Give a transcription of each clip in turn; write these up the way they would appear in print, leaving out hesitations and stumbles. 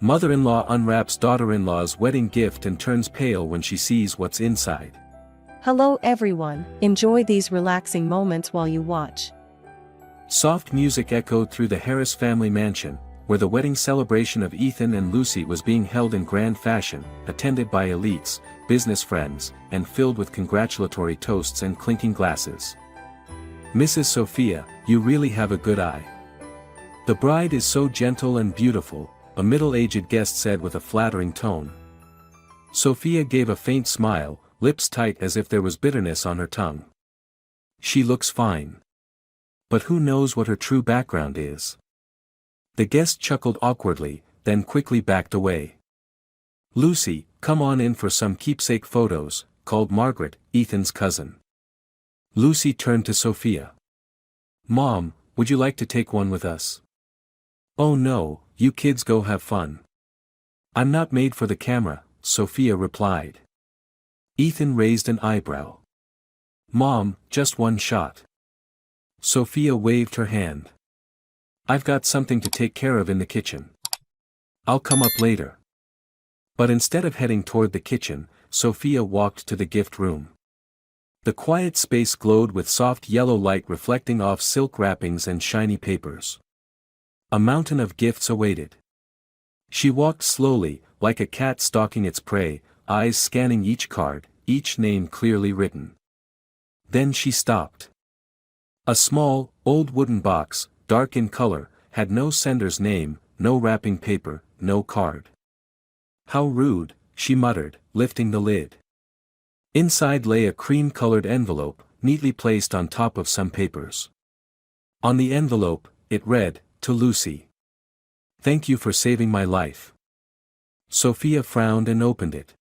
Mother-in-law unwraps daughter-in-law's wedding gift and turns pale when she sees what's inside. Hello everyone, enjoy these relaxing moments while you watch. Soft music echoed through the Harris family mansion, where the wedding celebration of Ethan and Lucy was being held in grand fashion, attended by elites, business friends, and filled with congratulatory toasts and clinking glasses. "Mrs. Sophia, you really have a good eye. The bride is so gentle and beautiful," a middle-aged guest said with a flattering tone. Sophia gave a faint smile, lips tight as if there was bitterness on her tongue. "She looks fine. But who knows what her true background is?" The guest chuckled awkwardly, then quickly backed away. "Lucy, come on in for some keepsake photos," called Margaret, Ethan's cousin. Lucy turned to Sophia. "Mom, would you like to take one with us?" "Oh no, you kids go have fun. I'm not made for the camera," Sophia replied. Ethan raised an eyebrow. "Mom, just one shot." Sophia waved her hand. "I've got something to take care of in the kitchen. I'll come up later." But instead of heading toward the kitchen, Sophia walked to the gift room. The quiet space glowed with soft yellow light reflecting off silk wrappings and shiny papers. A mountain of gifts awaited. She walked slowly, like a cat stalking its prey, eyes scanning each card, each name clearly written. Then she stopped. A small, old wooden box, dark in color, had no sender's name, no wrapping paper, no card. "How rude," she muttered, lifting the lid. Inside lay a cream-colored envelope, neatly placed on top of some papers. On the envelope, it read, "To Lucy. Thank you for saving my life." Sophia frowned and opened it.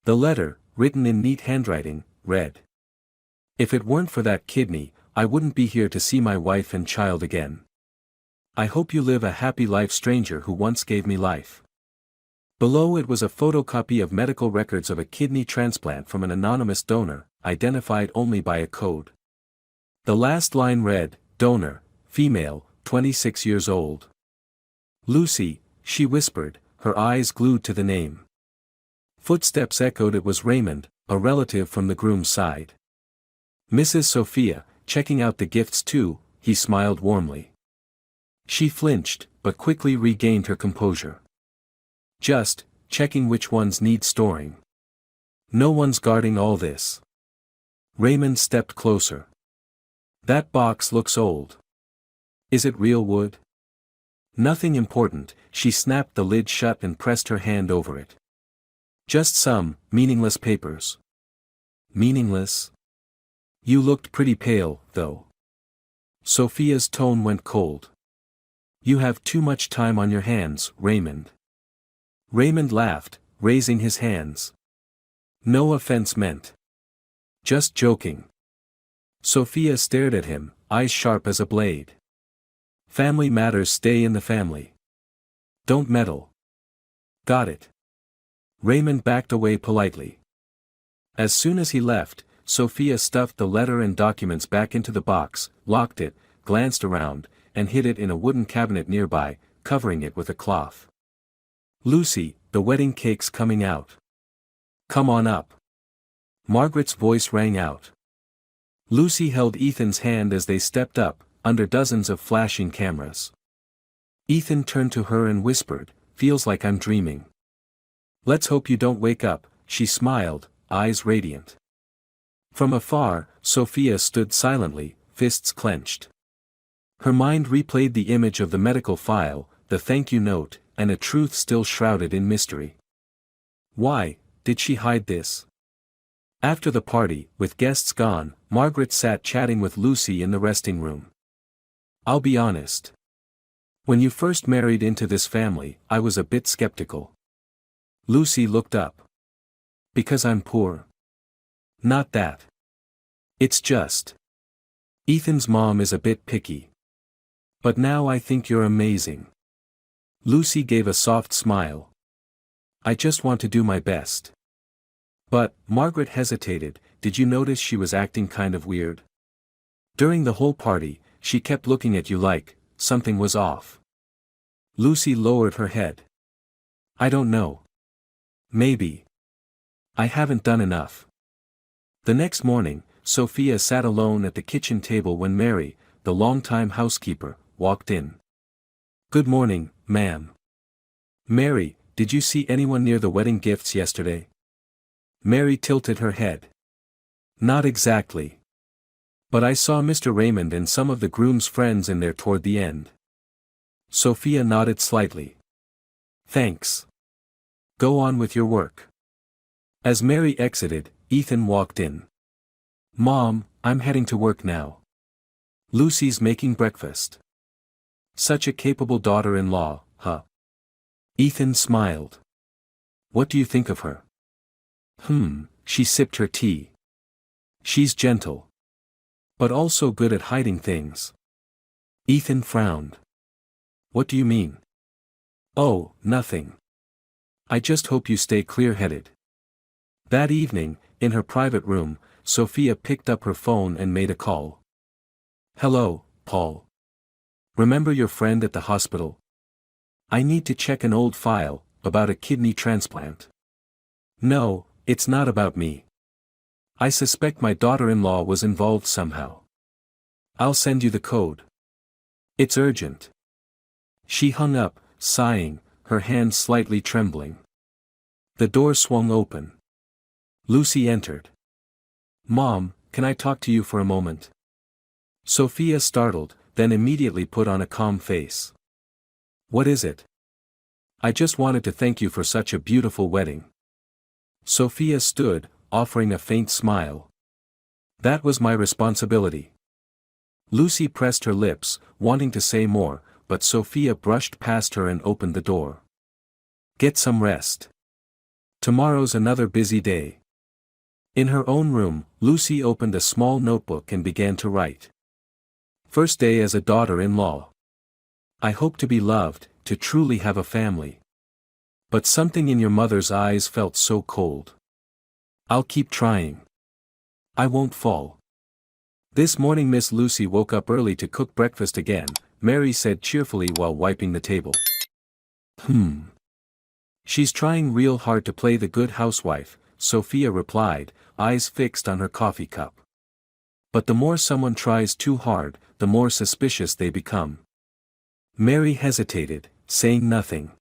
The letter, written in neat handwriting, read, "If it weren't for that kidney, I wouldn't be here to see my wife and child again. I hope you live a happy life, stranger who once gave me life." Below it was a photocopy of medical records of a kidney transplant from an anonymous donor, identified only by a code. The last line read, "Donor, female, 26 years old." "Lucy," she whispered, her eyes glued to the name. Footsteps echoed. It was Raymond, a relative from the groom's side. "Mrs. Sophia, checking out the gifts too," he smiled warmly. She flinched, but quickly regained her composure. "Just checking which ones need storing. No one's guarding all this." Raymond stepped closer. "That box looks old. Is it real wood?" "Nothing important," she snapped the lid shut and pressed her hand over it. "Just some meaningless papers." "Meaningless? You looked pretty pale, though." Sophia's tone went cold. "You have too much time on your hands, Raymond." Raymond laughed, raising his hands. "No offense meant. Just joking." Sophia stared at him, eyes sharp as a blade. "Family matters stay in the family. Don't meddle." "Got it." Raymond backed away politely. As soon as he left, Sophia stuffed the letter and documents back into the box, locked it, glanced around, and hid it in a wooden cabinet nearby, covering it with a cloth. "Lucy, the wedding cake's coming out. Come on up." Margaret's voice rang out. Lucy held Ethan's hand as they stepped up, under dozens of flashing cameras. Ethan turned to her and whispered, "Feels like I'm dreaming." "Let's hope you don't wake up," she smiled, eyes radiant. From afar, Sophia stood silently, fists clenched. Her mind replayed the image of the medical file, the thank you note, and a truth still shrouded in mystery. Why did she hide this? After the party, with guests gone, Margaret sat chatting with Lucy in the resting room. "I'll be honest. When you first married into this family, I was a bit skeptical." Lucy looked up. "Because I'm poor?" "Not that. It's just. Ethan's mom is a bit picky. But now I think you're amazing." Lucy gave a soft smile. "I just want to do my best." "But," Margaret hesitated, "did you notice she was acting kind of weird? During the whole party, she kept looking at you like something was off." Lucy lowered her head. I don't know. Maybe. I haven't done enough. The next morning, Sophia sat alone at the kitchen table when Mary, the longtime housekeeper, walked in. Good morning, ma'am. Mary, did you see anyone near the wedding gifts yesterday? Mary tilted her head. Not exactly. But I saw Mr. Raymond and some of the groom's friends in there toward the end. Sophia nodded slightly. Thanks. Go on with your work. As Mary exited, Ethan walked in. Mom, I'm heading to work now. Lucy's making breakfast. Such a capable daughter-in-law, huh? Ethan smiled. What do you think of her? She sipped her tea. She's gentle. But also good at hiding things. Ethan frowned. What do you mean? Oh, nothing. I just hope you stay clear-headed. That evening, in her private room, Sophia picked up her phone and made a call. Hello, Paul. Remember your friend at the hospital? I need to check an old file, about a kidney transplant. No, it's not about me. I suspect my daughter-in-law was involved somehow. I'll send you the code. It's urgent. She hung up, sighing, her hand slightly trembling. The door swung open. Lucy entered. Mom, can I talk to you for a moment? Sophia startled, then immediately put on a calm face. What is it? I just wanted to thank you for such a beautiful wedding. Sophia stood, offering a faint smile. That was my responsibility. Lucy pressed her lips, wanting to say more, but Sophia brushed past her and opened the door. Get some rest. Tomorrow's another busy day. In her own room, Lucy opened a small notebook and began to write. First day as a daughter-in-law. I hope to be loved, to truly have a family. But something in your mother's eyes felt so cold. I'll keep trying. I won't fall. This morning Miss Lucy woke up early to cook breakfast again, Mary said cheerfully while wiping the table. She's trying real hard to play the good housewife, Sophia replied, eyes fixed on her coffee cup. But the more someone tries too hard, the more suspicious they become. Mary hesitated, saying nothing.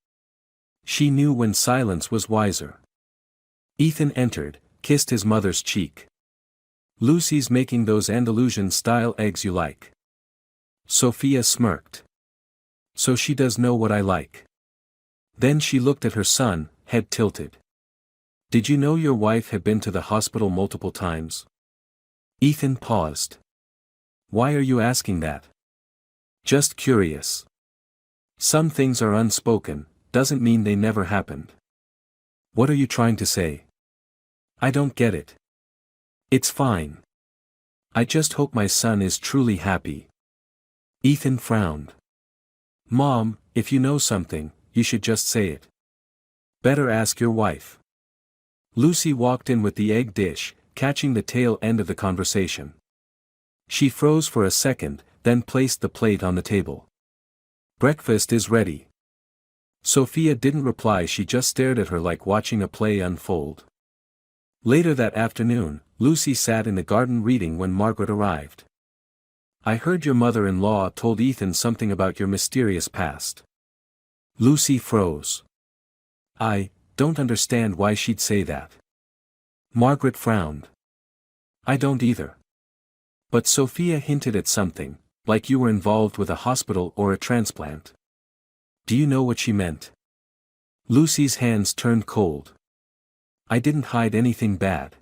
She knew when silence was wiser. Ethan entered, kissed his mother's cheek. Lucy's making those Andalusian-style eggs you like. Sophia smirked. So she does know what I like. Then she looked at her son, head tilted. Did you know your wife had been to the hospital multiple times? Ethan paused. Why are you asking that? Just curious. Some things are unspoken, doesn't mean they never happened. What are you trying to say? I don't get it. It's fine. I just hope my son is truly happy. Ethan frowned. Mom, if you know something, you should just say it. Better ask your wife. Lucy walked in with the egg dish, catching the tail end of the conversation. She froze for a second, then placed the plate on the table. Breakfast is ready. Sophia didn't reply, she just stared at her like watching a play unfold. Later that afternoon, Lucy sat in the garden reading when Margaret arrived. I heard your mother-in-law told Ethan something about your mysterious past. Lucy froze. I don't understand why she'd say that. Margaret frowned. I don't either. But Sophia hinted at something, like you were involved with a hospital or a transplant. Do you know what she meant? Lucy's hands turned cold. I didn't hide anything bad.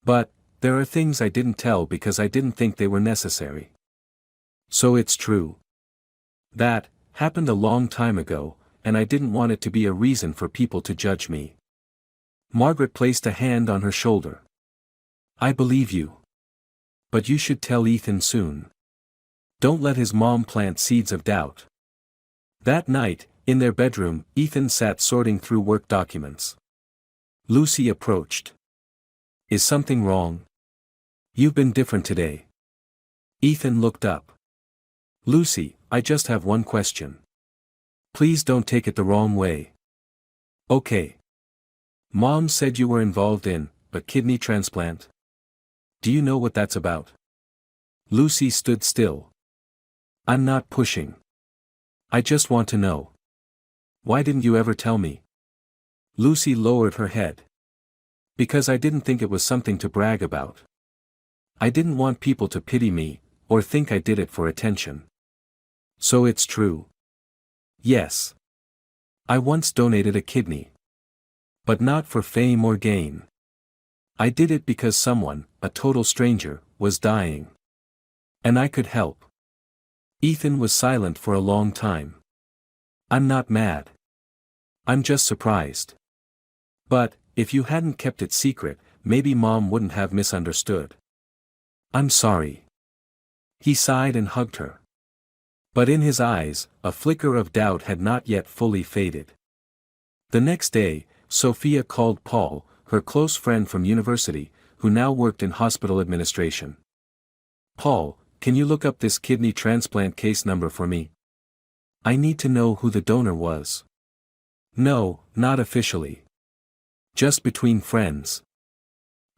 But, there are things I didn't tell because I didn't think they were necessary. So it's true. That happened a long time ago, and I didn't want it to be a reason for people to judge me. Margaret placed a hand on her shoulder. I believe you. But you should tell Ethan soon. Don't let his mom plant seeds of doubt. That night, in their bedroom, Ethan sat sorting through work documents. Lucy approached. Is something wrong? You've been different today. Ethan looked up. Lucy, I just have one question. Please don't take it the wrong way. Okay. Mom said you were involved in a kidney transplant. Do you know what that's about? Lucy stood still. I'm not pushing. I just want to know. Why didn't you ever tell me? Lucy lowered her head. Because I didn't think it was something to brag about. I didn't want people to pity me, or think I did it for attention. So it's true. Yes. I once donated a kidney. But not for fame or gain. I did it because someone, a total stranger, was dying. And I could help. Ethan was silent for a long time. I'm not mad. I'm just surprised. But, if you hadn't kept it secret, maybe Mom wouldn't have misunderstood. I'm sorry. He sighed and hugged her. But in his eyes, a flicker of doubt had not yet fully faded. The next day, Sophia called Paul, her close friend from university, who now worked in hospital administration. Paul, can you look up this kidney transplant case number for me? I need to know who the donor was. No, not officially. Just between friends.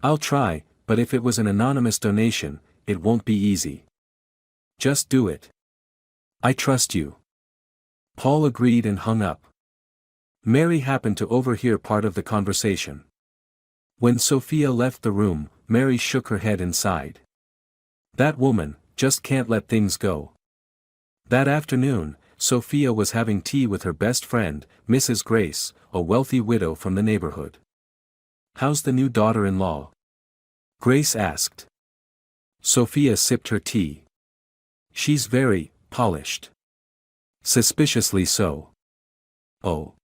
I'll try, but if it was an anonymous donation, it won't be easy. Just do it. I trust you. Paul agreed and hung up. Mary happened to overhear part of the conversation. When Sophia left the room, Mary shook her head and sighed. That woman just can't let things go. That afternoon, Sophia was having tea with her best friend, Mrs. Grace, a wealthy widow from the neighborhood. How's the new daughter-in-law? Grace asked. Sophia sipped her tea. She's very polished. Suspiciously so. Oh.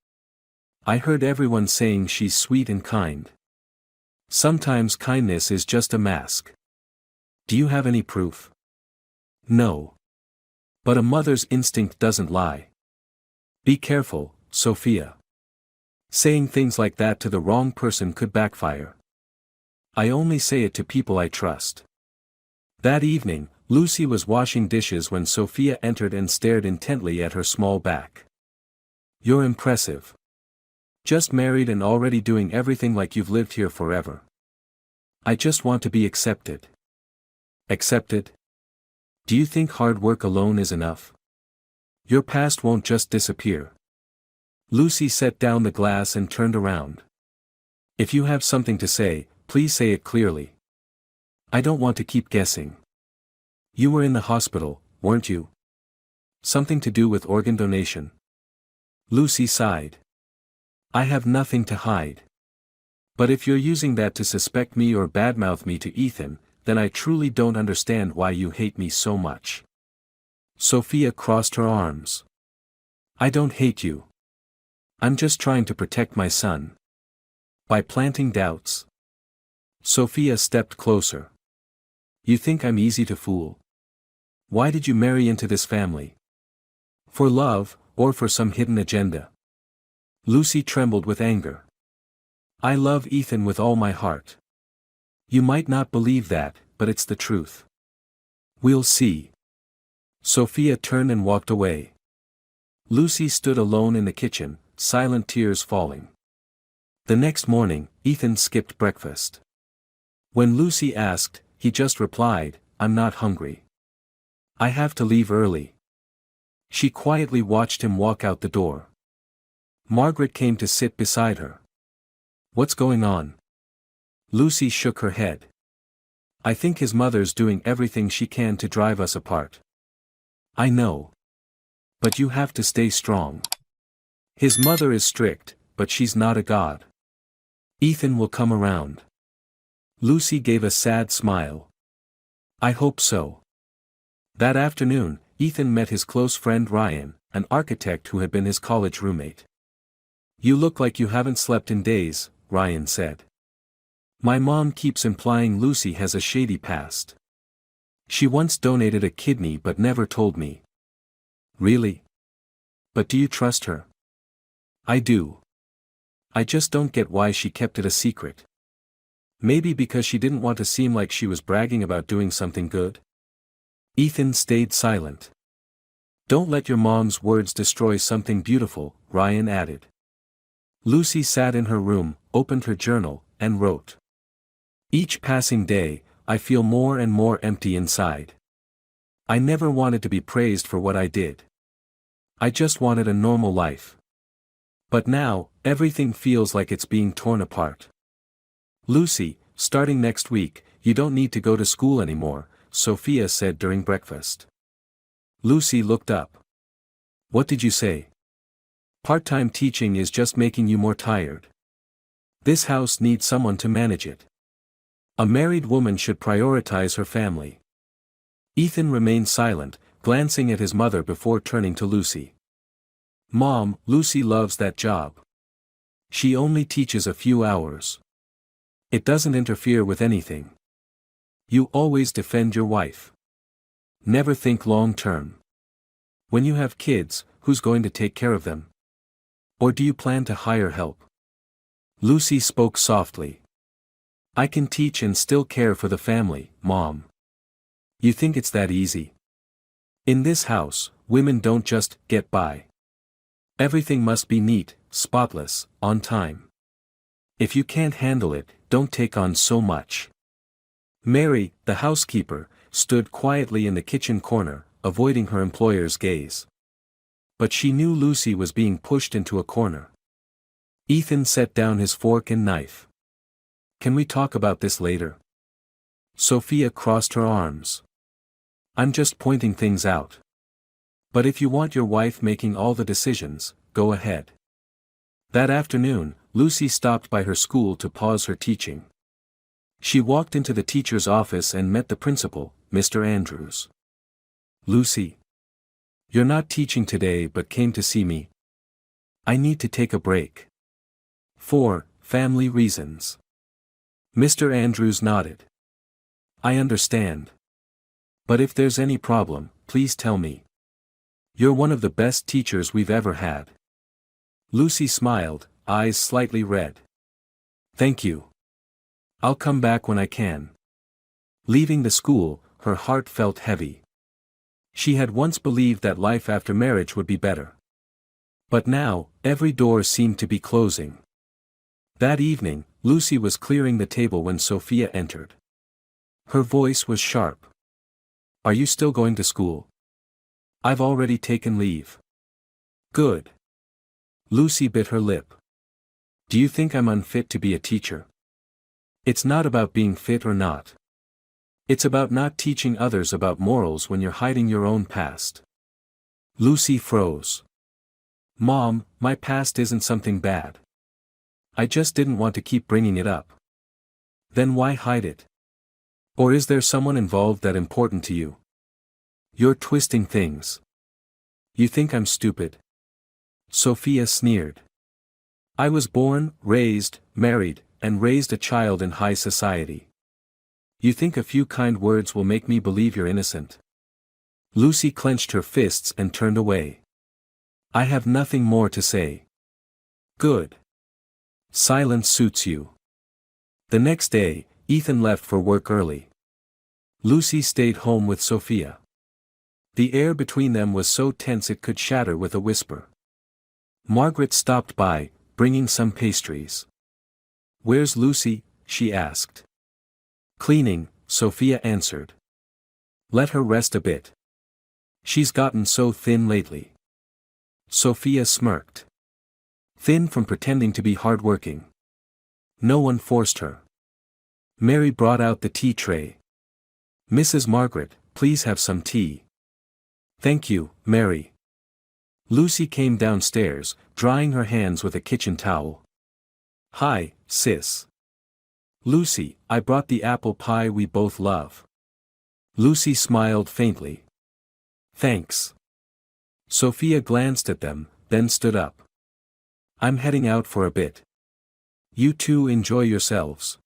I heard everyone saying she's sweet and kind. Sometimes kindness is just a mask. Do you have any proof? No. But a mother's instinct doesn't lie. Be careful, Sophia. Saying things like that to the wrong person could backfire. I only say it to people I trust. That evening, Lucy was washing dishes when Sophia entered and stared intently at her small back. You're impressive. Just married and already doing everything like you've lived here forever. I just want to be accepted. Accepted? Do you think hard work alone is enough? Your past won't just disappear. Lucy set down the glass and turned around. If you have something to say, please say it clearly. I don't want to keep guessing. You were in the hospital, weren't you? Something to do with organ donation? Lucy sighed. I have nothing to hide. But if you're using that to suspect me or badmouth me to Ethan, then I truly don't understand why you hate me so much. Sophia crossed her arms. I don't hate you. I'm just trying to protect my son. By planting doubts. Sophia stepped closer. You think I'm easy to fool? Why did you marry into this family? For love, or for some hidden agenda? Lucy trembled with anger. I love Ethan with all my heart. You might not believe that, but it's the truth. We'll see. Sophia turned and walked away. Lucy stood alone in the kitchen, silent tears falling. The next morning, Ethan skipped breakfast. When Lucy asked, he just replied, I'm not hungry. I have to leave early. She quietly watched him walk out the door. Margaret came to sit beside her. What's going on? Lucy shook her head. I think his mother's doing everything she can to drive us apart. I know. But you have to stay strong. His mother is strict, but she's not a god. Ethan will come around. Lucy gave a sad smile. I hope so. That afternoon, Ethan met his close friend Ryan, an architect who had been his college roommate. You look like you haven't slept in days, Ryan said. My mom keeps implying Lucy has a shady past. She once donated a kidney but never told me. Really? But do you trust her? I do. I just don't get why she kept it a secret. Maybe because she didn't want to seem like she was bragging about doing something good? Ethan stayed silent. Don't let your mom's words destroy something beautiful, Ryan added. Lucy sat in her room, opened her journal, and wrote. Each passing day, I feel more and more empty inside. I never wanted to be praised for what I did. I just wanted a normal life. But now, everything feels like it's being torn apart. Lucy, starting next week, you don't need to go to school anymore, Sophia said during breakfast. Lucy looked up. What did you say? Part-time teaching is just making you more tired. This house needs someone to manage it. A married woman should prioritize her family. Ethan remained silent, glancing at his mother before turning to Lucy. Mom, Lucy loves that job. She only teaches a few hours. It doesn't interfere with anything. You always defend your wife. Never think long-term. When you have kids, who's going to take care of them? Or do you plan to hire help? Lucy spoke softly. I can teach and still care for the family, Mom. You think it's that easy? In this house, women don't just get by. Everything must be neat, spotless, on time. If you can't handle it, don't take on so much. Mary, the housekeeper, stood quietly in the kitchen corner, avoiding her employer's gaze. But she knew Lucy was being pushed into a corner. Ethan set down his fork and knife. Can we talk about this later? Sophia crossed her arms. I'm just pointing things out. But if you want your wife making all the decisions, go ahead. That afternoon, Lucy stopped by her school to pause her teaching. She walked into the teacher's office and met the principal, Mr. Andrews. Lucy. You're not teaching today but came to see me. I need to take a break. For family reasons. Mr. Andrews nodded. I understand. But if there's any problem, please tell me. You're one of the best teachers we've ever had. Lucy smiled, eyes slightly red. Thank you. I'll come back when I can. Leaving the school, her heart felt heavy. She had once believed that life after marriage would be better. But now, every door seemed to be closing. That evening, Lucy was clearing the table when Sophia entered. Her voice was sharp. Are you still going to school? I've already taken leave. Good. Lucy bit her lip. Do you think I'm unfit to be a teacher? It's not about being fit or not. It's about not teaching others about morals when you're hiding your own past. Lucy froze. Mom, my past isn't something bad. I just didn't want to keep bringing it up. Then why hide it? Or is there someone involved that important to you? You're twisting things. You think I'm stupid? Sophia sneered. I was born, raised, married, and raised a child in high society. You think a few kind words will make me believe you're innocent? Lucy clenched her fists and turned away. I have nothing more to say. Good. Silence suits you. The next day, Ethan left for work early. Lucy stayed home with Sophia. The air between them was so tense it could shatter with a whisper. Margaret stopped by, bringing some pastries. Where's Lucy? She asked. Cleaning, Sophia answered. Let her rest a bit. She's gotten so thin lately. Sophia smirked. Thin from pretending to be hardworking. No one forced her. Mary brought out the tea tray. Mrs. Margaret, please have some tea. Thank you, Mary. Lucy came downstairs, drying her hands with a kitchen towel. Hi, sis. Lucy, I brought the apple pie we both love. Lucy smiled faintly. Thanks. Sophia glanced at them, then stood up. I'm heading out for a bit. You two enjoy yourselves.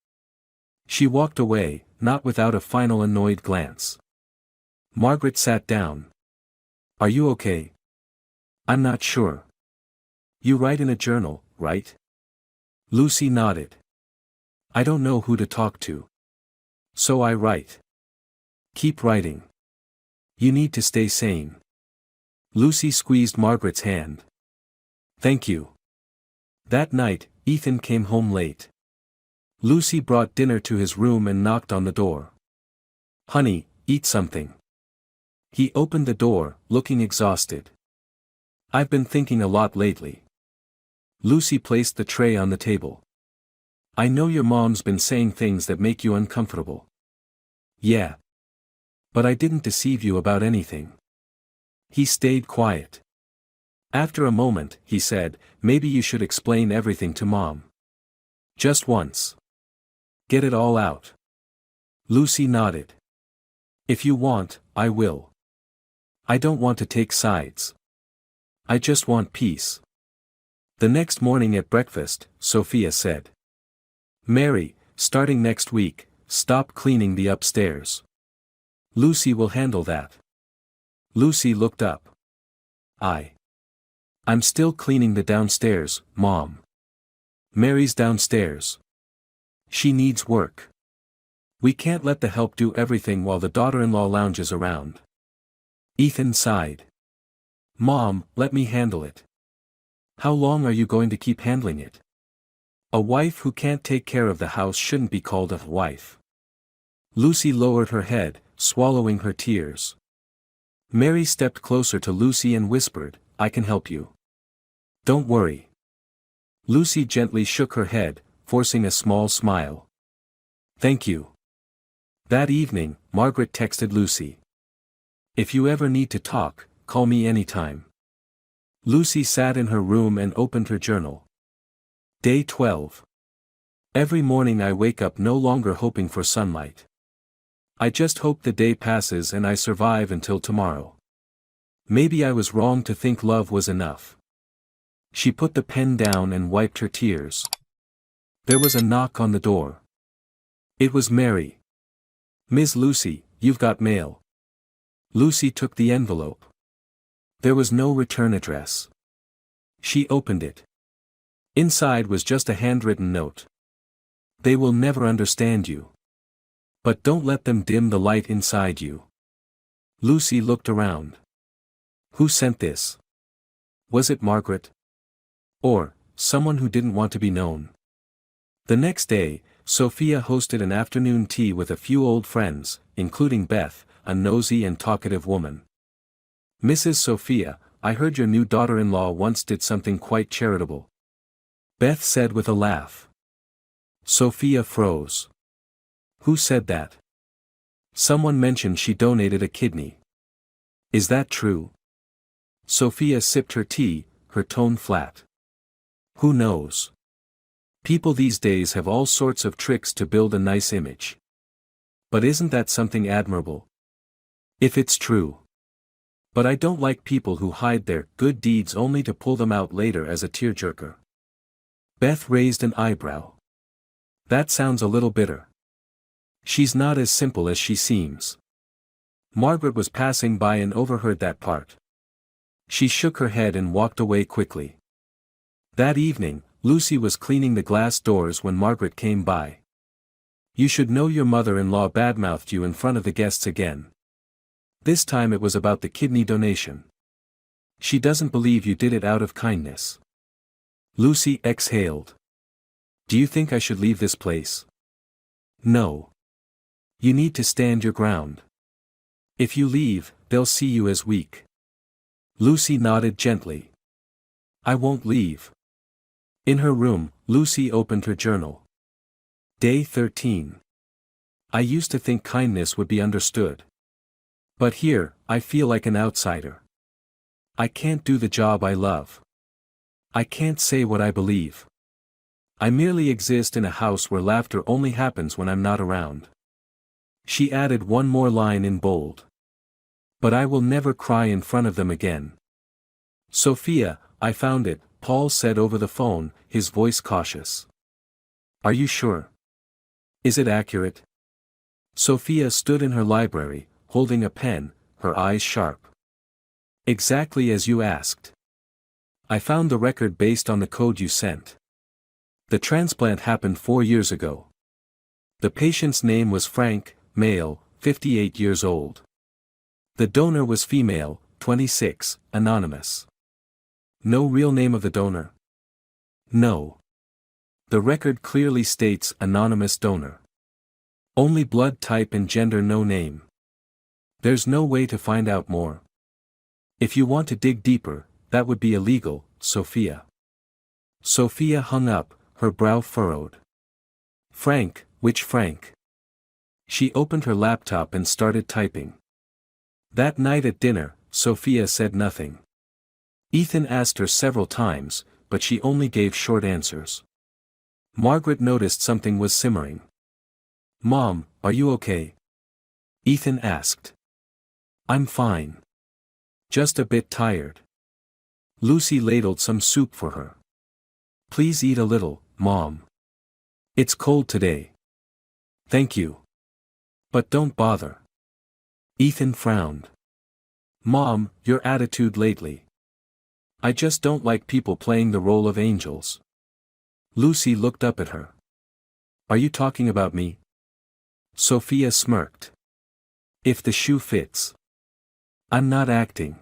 She walked away, not without a final annoyed glance. Margaret sat down. Are you okay? I'm not sure. You write in a journal, right? Lucy nodded. I don't know who to talk to. So I write. Keep writing. You need to stay sane. Lucy squeezed Margaret's hand. Thank you. That night, Ethan came home late. Lucy brought dinner to his room and knocked on the door. "Honey, eat something." He opened the door, looking exhausted. "I've been thinking a lot lately." Lucy placed the tray on the table. "I know your mom's been saying things that make you uncomfortable." "Yeah. But I didn't deceive you about anything." He stayed quiet. After a moment, he said, "Maybe you should explain everything to Mom. Just once. Get it all out." Lucy nodded. "If you want, I will. I don't want to take sides. I just want peace." The next morning at breakfast, Sophia said, "Mary, starting next week, stop cleaning the upstairs. Lucy will handle that." Lucy looked up. I'm still cleaning the downstairs, Mom. Mary's downstairs. She needs work. We can't let the help do everything while the daughter-in-law lounges around." Ethan sighed. "Mom, let me handle it." "How long are you going to keep handling it? A wife who can't take care of the house shouldn't be called a wife." Lucy lowered her head, swallowing her tears. Mary stepped closer to Lucy and whispered, "I can help you. Don't worry." Lucy gently shook her head, forcing a small smile. "Thank you." That evening, Margaret texted Lucy. "If you ever need to talk, call me anytime." Lucy sat in her room and opened her journal. Day 12. Every morning I wake up no longer hoping for sunlight. I just hope the day passes and I survive until tomorrow. Maybe I was wrong to think love was enough. She put the pen down and wiped her tears. There was a knock on the door. It was Mary. "Miss Lucy, you've got mail." Lucy took the envelope. There was no return address. She opened it. Inside was just a handwritten note. "They will never understand you. But don't let them dim the light inside you." Lucy looked around. Who sent this? Was it Margaret? Or someone who didn't want to be known? The next day, Sophia hosted an afternoon tea with a few old friends, including Beth, a nosy and talkative woman. "Mrs. Sophia, I heard your new daughter-in-law once did something quite charitable," Beth said with a laugh. Sophia froze. "Who said that?" "Someone mentioned she donated a kidney." "Is that true?" Sophia sipped her tea, her tone flat. "Who knows? People these days have all sorts of tricks to build a nice image. But isn't that something admirable? If it's true. But I don't like people who hide their good deeds only to pull them out later as a tearjerker." Beth raised an eyebrow. "That sounds a little bitter. She's not as simple as she seems." Margaret was passing by and overheard that part. She shook her head and walked away quickly. That evening, Lucy was cleaning the glass doors when Margaret came by. "You should know your mother-in-law badmouthed you in front of the guests again. This time it was about the kidney donation. She doesn't believe you did it out of kindness." Lucy exhaled. "Do you think I should leave this place?" "No. You need to stand your ground. If you leave, they'll see you as weak." Lucy nodded gently. "I won't leave." In her room, Lucy opened her journal. Day 13. I used to think kindness would be understood. But here, I feel like an outsider. I can't do the job I love. I can't say what I believe. I merely exist in a house where laughter only happens when I'm not around. She added one more line in bold. "But I will never cry in front of them again." "Sophia, I found it," Paul said over the phone, his voice cautious. "Are you sure? Is it accurate?" Sophia stood in her library, holding a pen, her eyes sharp. "Exactly as you asked. I found the record based on the code you sent. The transplant happened 4 years ago. The patient's name was Frank, male, 58 years old. The donor was female, 26, anonymous. No real name of the donor?" No. The record clearly states anonymous donor. Only blood type and gender, no name. There's no way to find out more. If you want to dig deeper, that would be illegal, Sophia. Sophia hung up, her brow furrowed. Frank, which Frank? She opened her laptop and started typing. That night at dinner, Sophia said nothing. Ethan asked her several times, but she only gave short answers. Margaret noticed something was simmering. "Mom, are you okay?" Ethan asked. "I'm fine. Just a bit tired." Lucy ladled some soup for her. "Please eat a little, Mom. It's cold today." "Thank you. But don't bother." Ethan frowned. "Mom, your attitude lately. I just don't like people playing the role of angels." Lucy looked up at her. "Are you talking about me?" Sophia smirked. "If the shoe fits. I'm not acting.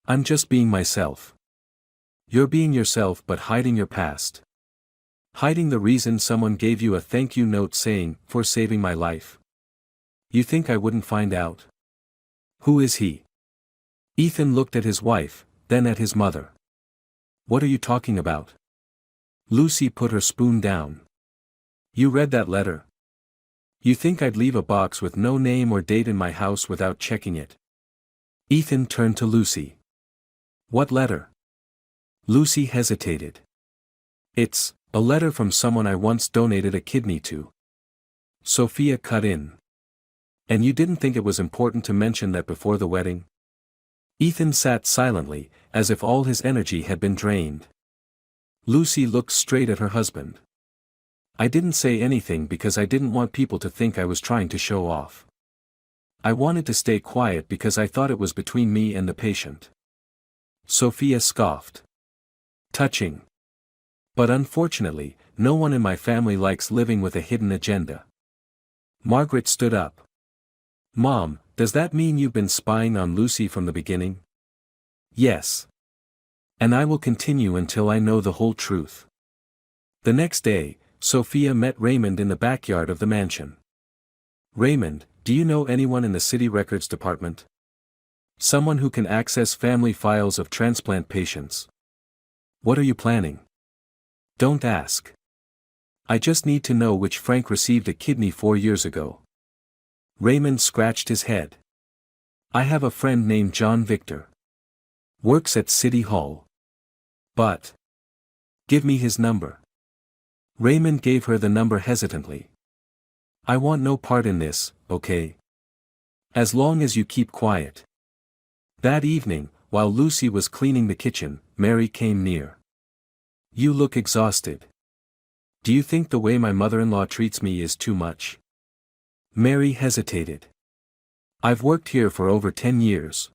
I'm just being myself." "You're being yourself but hiding your past. Hiding the reason someone gave you a thank you note saying, 'For saving my life.' You think I wouldn't find out?" "Who is he?" Ethan looked at his wife, then at his mother. "What are you talking about?" Lucy put her spoon down. "You read that letter? You think I'd leave a box with no name or date in my house without checking it?" Ethan turned to Lucy. "What letter?" Lucy hesitated. "It's a letter from someone I once donated a kidney to." Sophia cut in. "And you didn't think it was important to mention that before the wedding?" Ethan sat silently, as if all his energy had been drained. Lucy looked straight at her husband. "I didn't say anything because I didn't want people to think I was trying to show off. I wanted to stay quiet because I thought it was between me and the patient." Sophia scoffed. "Touching. But unfortunately, no one in my family likes living with a hidden agenda." Margaret stood up. "Mom, does that mean you've been spying on Lucy from the beginning?" "Yes. And I will continue until I know the whole truth." The next day, Sophia met Raymond in the backyard of the mansion. "Raymond, do you know anyone in the city records department? Someone who can access family files of transplant patients." "What are you planning?" "Don't ask. I just need to know which Frank received a kidney 4 years ago." Raymond scratched his head. "I have a friend named John Victor. Works at City Hall. But give me his number." Raymond gave her the number hesitantly. "I want no part in this, okay? As long as you keep quiet." That evening, while Lucy was cleaning the kitchen, Mary came near. "You look exhausted. Do you think the way my mother-in-law treats me is too much?" Mary hesitated. "I've worked here for over 10 years.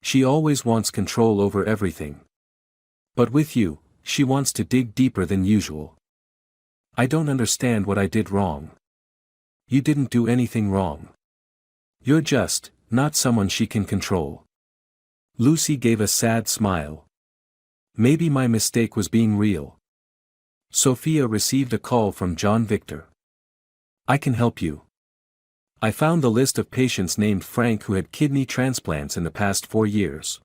She always wants control over everything. But with you, she wants to dig deeper than usual. I don't understand what I did wrong." "You didn't do anything wrong. You're just not someone she can control." Lucy gave a sad smile. "Maybe my mistake was being real." Sophia received a call from John Victor. "I can help you. I found the list of patients named Frank who had kidney transplants in the past 4 years.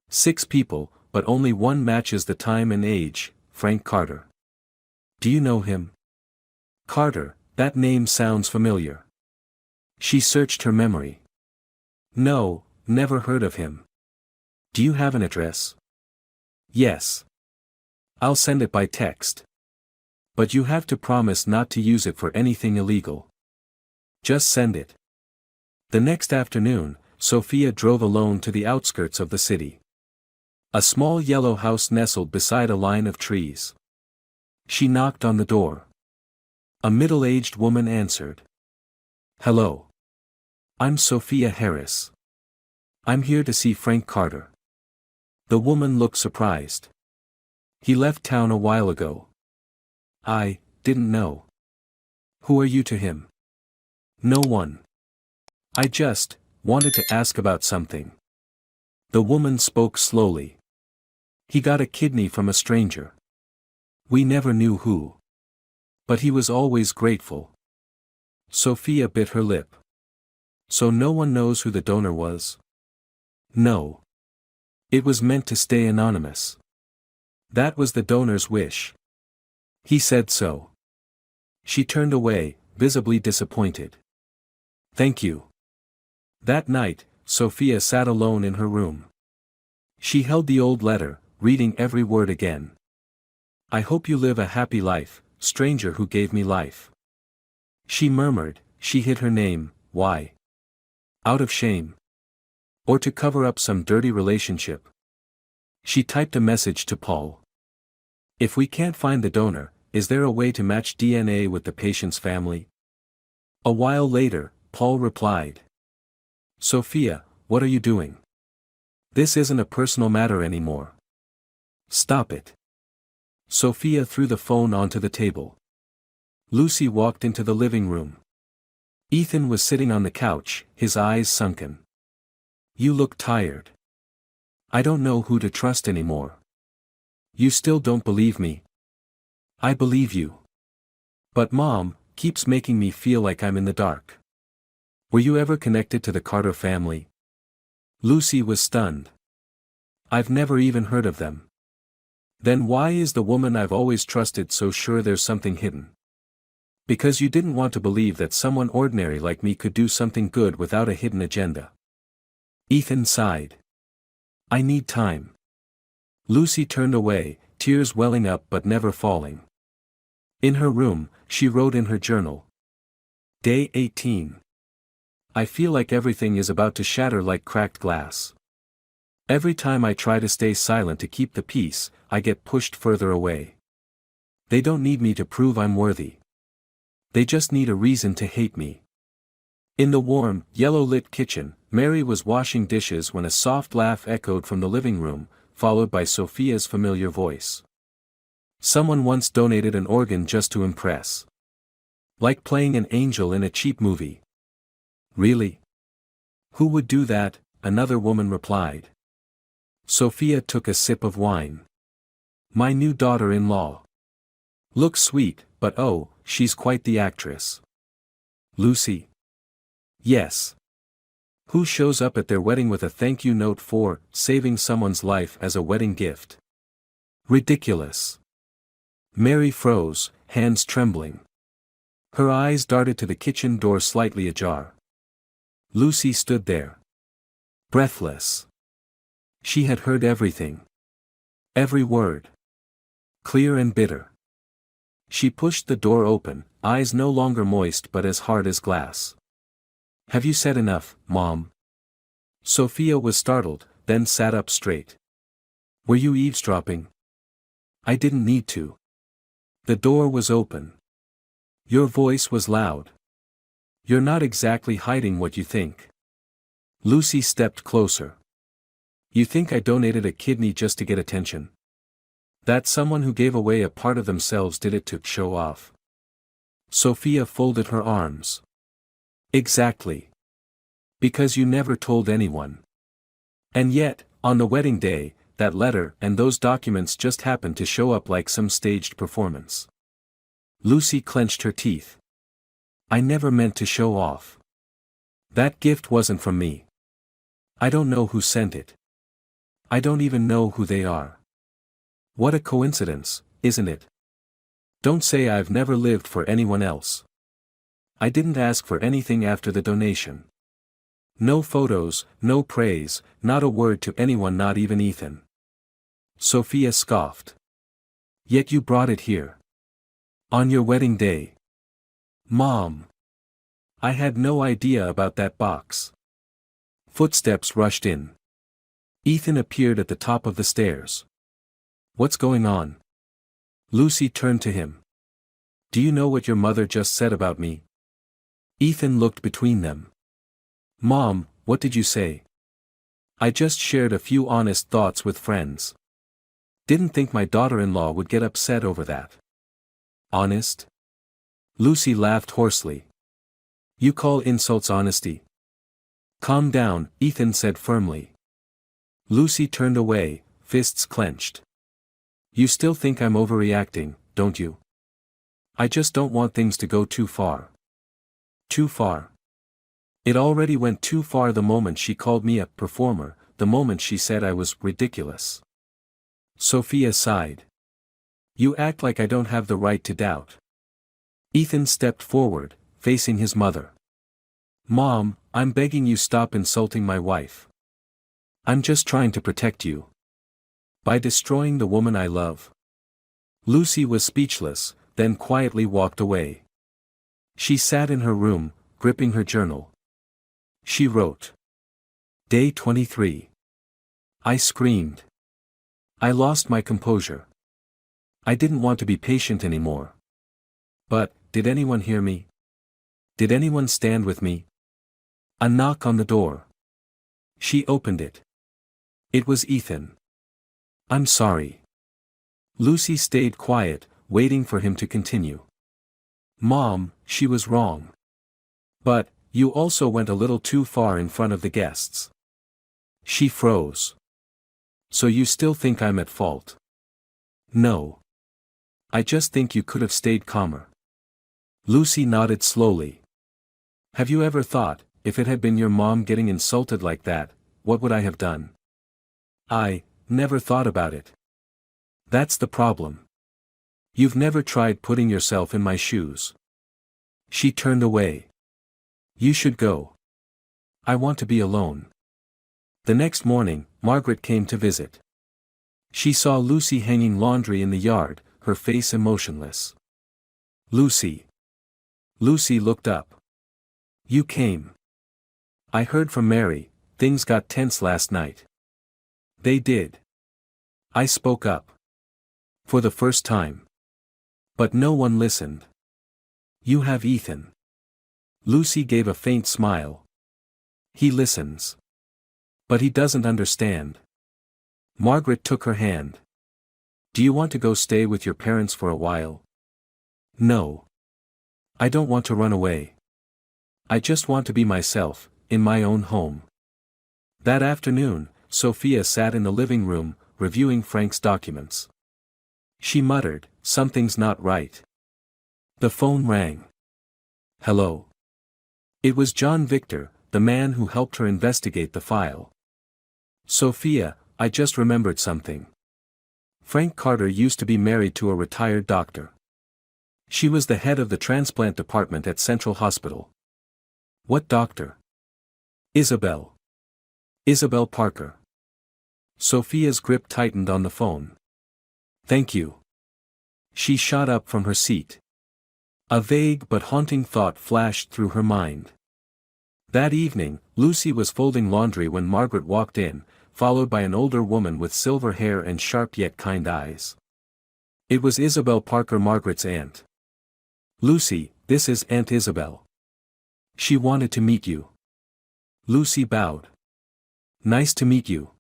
6 people, but only one matches the time and age, Frank Carter. Do you know him?" "Carter, that name sounds familiar." She searched her memory. "No, never heard of him. Do you have an address?" "Yes. I'll send it by text. But you have to promise not to use it for anything illegal. Just send it." The next afternoon, Sophia drove alone to the outskirts of the city. A small yellow house nestled beside a line of trees. She knocked on the door. A middle-aged woman answered. "Hello. I'm Sophia Harris. I'm here to see Frank Carter." The woman looked surprised. "He left town a while ago." "I didn't know." "Who are you to him?" "No one. I just wanted to ask about something." The woman spoke slowly. "He got a kidney from a stranger. We never knew who. But he was always grateful. Sophia bit her lip. So no one knows who the donor was? No. It was meant to stay anonymous. That was the donor's wish. He said so. She turned away, visibly disappointed. Thank you. That night, Sophia sat alone in her room. She held the old letter, reading every word again. I hope you live a happy life, stranger who gave me life. She murmured. She hid her name. Why? Out of shame? Or to cover up some dirty relationship? She typed a message to Paul. If we can't find the donor, is there a way to match DNA with the patient's family? A while later, Paul replied. Sophia, what are you doing? This isn't a personal matter anymore. Stop it. Sophia threw the phone onto the table. Lucy walked into the living room. Ethan was sitting on the couch, his eyes sunken. You look tired. I don't know who to trust anymore. You still don't believe me? I believe you. But Mom keeps making me feel like I'm in the dark. Were you ever connected to the Carter family? Lucy was stunned. I've never even heard of them. Then why is the woman I've always trusted so sure there's something hidden? Because you didn't want to believe that someone ordinary like me could do something good without a hidden agenda. Ethan sighed. I need time. Lucy turned away, tears welling up but never falling. In her room, she wrote in her journal. Day 18. I feel like everything is about to shatter like cracked glass. Every time I try to stay silent to keep the peace, I get pushed further away. They don't need me to prove I'm worthy. They just need a reason to hate me. In the warm, yellow-lit kitchen, Mary was washing dishes when a soft laugh echoed from the living room, followed by Sophia's familiar voice. Someone once donated an organ just to impress. Like playing an angel in a cheap movie. Really? Who would do that? Another woman replied. Sophia took a sip of wine. My new daughter-in-law. Looks sweet, but oh, she's quite the actress. Lucy? Yes. Who shows up at their wedding with a thank you note for saving someone's life as a wedding gift? Ridiculous. Mary froze, hands trembling. Her eyes darted to the kitchen door slightly ajar. Lucy stood there. Breathless. She had heard everything. Every word. Clear and bitter. She pushed the door open, eyes no longer moist but as hard as glass. Have you said enough, Mom? Sophia was startled, then sat up straight. Were you eavesdropping? I didn't need to. The door was open. Your voice was loud. You're not exactly hiding what you think. Lucy stepped closer. You think I donated a kidney just to get attention? That someone who gave away a part of themselves did it to show off. Sophia folded her arms. Exactly. Because you never told anyone. And yet, on the wedding day, that letter and those documents just happened to show up like some staged performance. Lucy clenched her teeth. I never meant to show off. That gift wasn't from me. I don't know who sent it. I don't even know who they are. What a coincidence, isn't it? Don't say I've never lived for anyone else. I didn't ask for anything after the donation. No photos, no praise, not a word to anyone, not even Ethan. Sophia scoffed. Yet you brought it here. On your wedding day. Mom. I had no idea about that box. Footsteps rushed in. Ethan appeared at the top of the stairs. What's going on? Lucy turned to him. Do you know what your mother just said about me? Ethan looked between them. Mom, what did you say? I just shared a few honest thoughts with friends. Didn't think my daughter-in-law would get upset over that. Honest? Lucy laughed hoarsely. You call insults honesty? Calm down, Ethan said firmly. Lucy turned away, fists clenched. You still think I'm overreacting, don't you? I just don't want things to go too far. Too far. It already went too far the moment she called me a performer, the moment she said I was ridiculous. Sophia sighed. You act like I don't have the right to doubt. Ethan stepped forward, facing his mother. Mom, I'm begging you stop insulting my wife. I'm just trying to protect you. By destroying the woman I love. Lucy was speechless, then quietly walked away. She sat in her room, gripping her journal. She wrote. Day 23. I screamed. I lost my composure. I didn't want to be patient anymore. But, did anyone hear me? Did anyone stand with me? A knock on the door. She opened it. It was Ethan. I'm sorry. Lucy stayed quiet, waiting for him to continue. Mom, she was wrong. But, you also went a little too far in front of the guests. She froze. So you still think I'm at fault? No. I just think you could have stayed calmer. Lucy nodded slowly. Have you ever thought, if it had been your mom getting insulted like that, what would I have done? I never thought about it. That's the problem. You've never tried putting yourself in my shoes. She turned away. You should go. I want to be alone. The next morning, Margaret came to visit. She saw Lucy hanging laundry in the yard, her face emotionless. Lucy. Lucy looked up. You came. I heard from Mary, things got tense last night. They did. I spoke up. For the first time. But no one listened. You have Ethan. Lucy gave a faint smile. He listens. But he doesn't understand. Margaret took her hand. Do you want to go stay with your parents for a while? No. I don't want to run away. I just want to be myself, in my own home. That afternoon, Sophia sat in the living room, reviewing Frank's documents. She muttered, something's not right. The phone rang. Hello. It was John Victor, the man who helped her investigate the file. Sophia, I just remembered something. Frank Carter used to be married to a retired doctor. She was the head of the transplant department at Central Hospital. What doctor? Isabel. Isabel Parker. Sophia's grip tightened on the phone. Thank you. She shot up from her seat. A vague but haunting thought flashed through her mind. That evening, Lucy was folding laundry when Margaret walked in, followed by an older woman with silver hair and sharp yet kind eyes. It was Isabel Parker, Margaret's aunt. Lucy, this is Aunt Isabel. She wanted to meet you. Lucy bowed. Nice to meet you.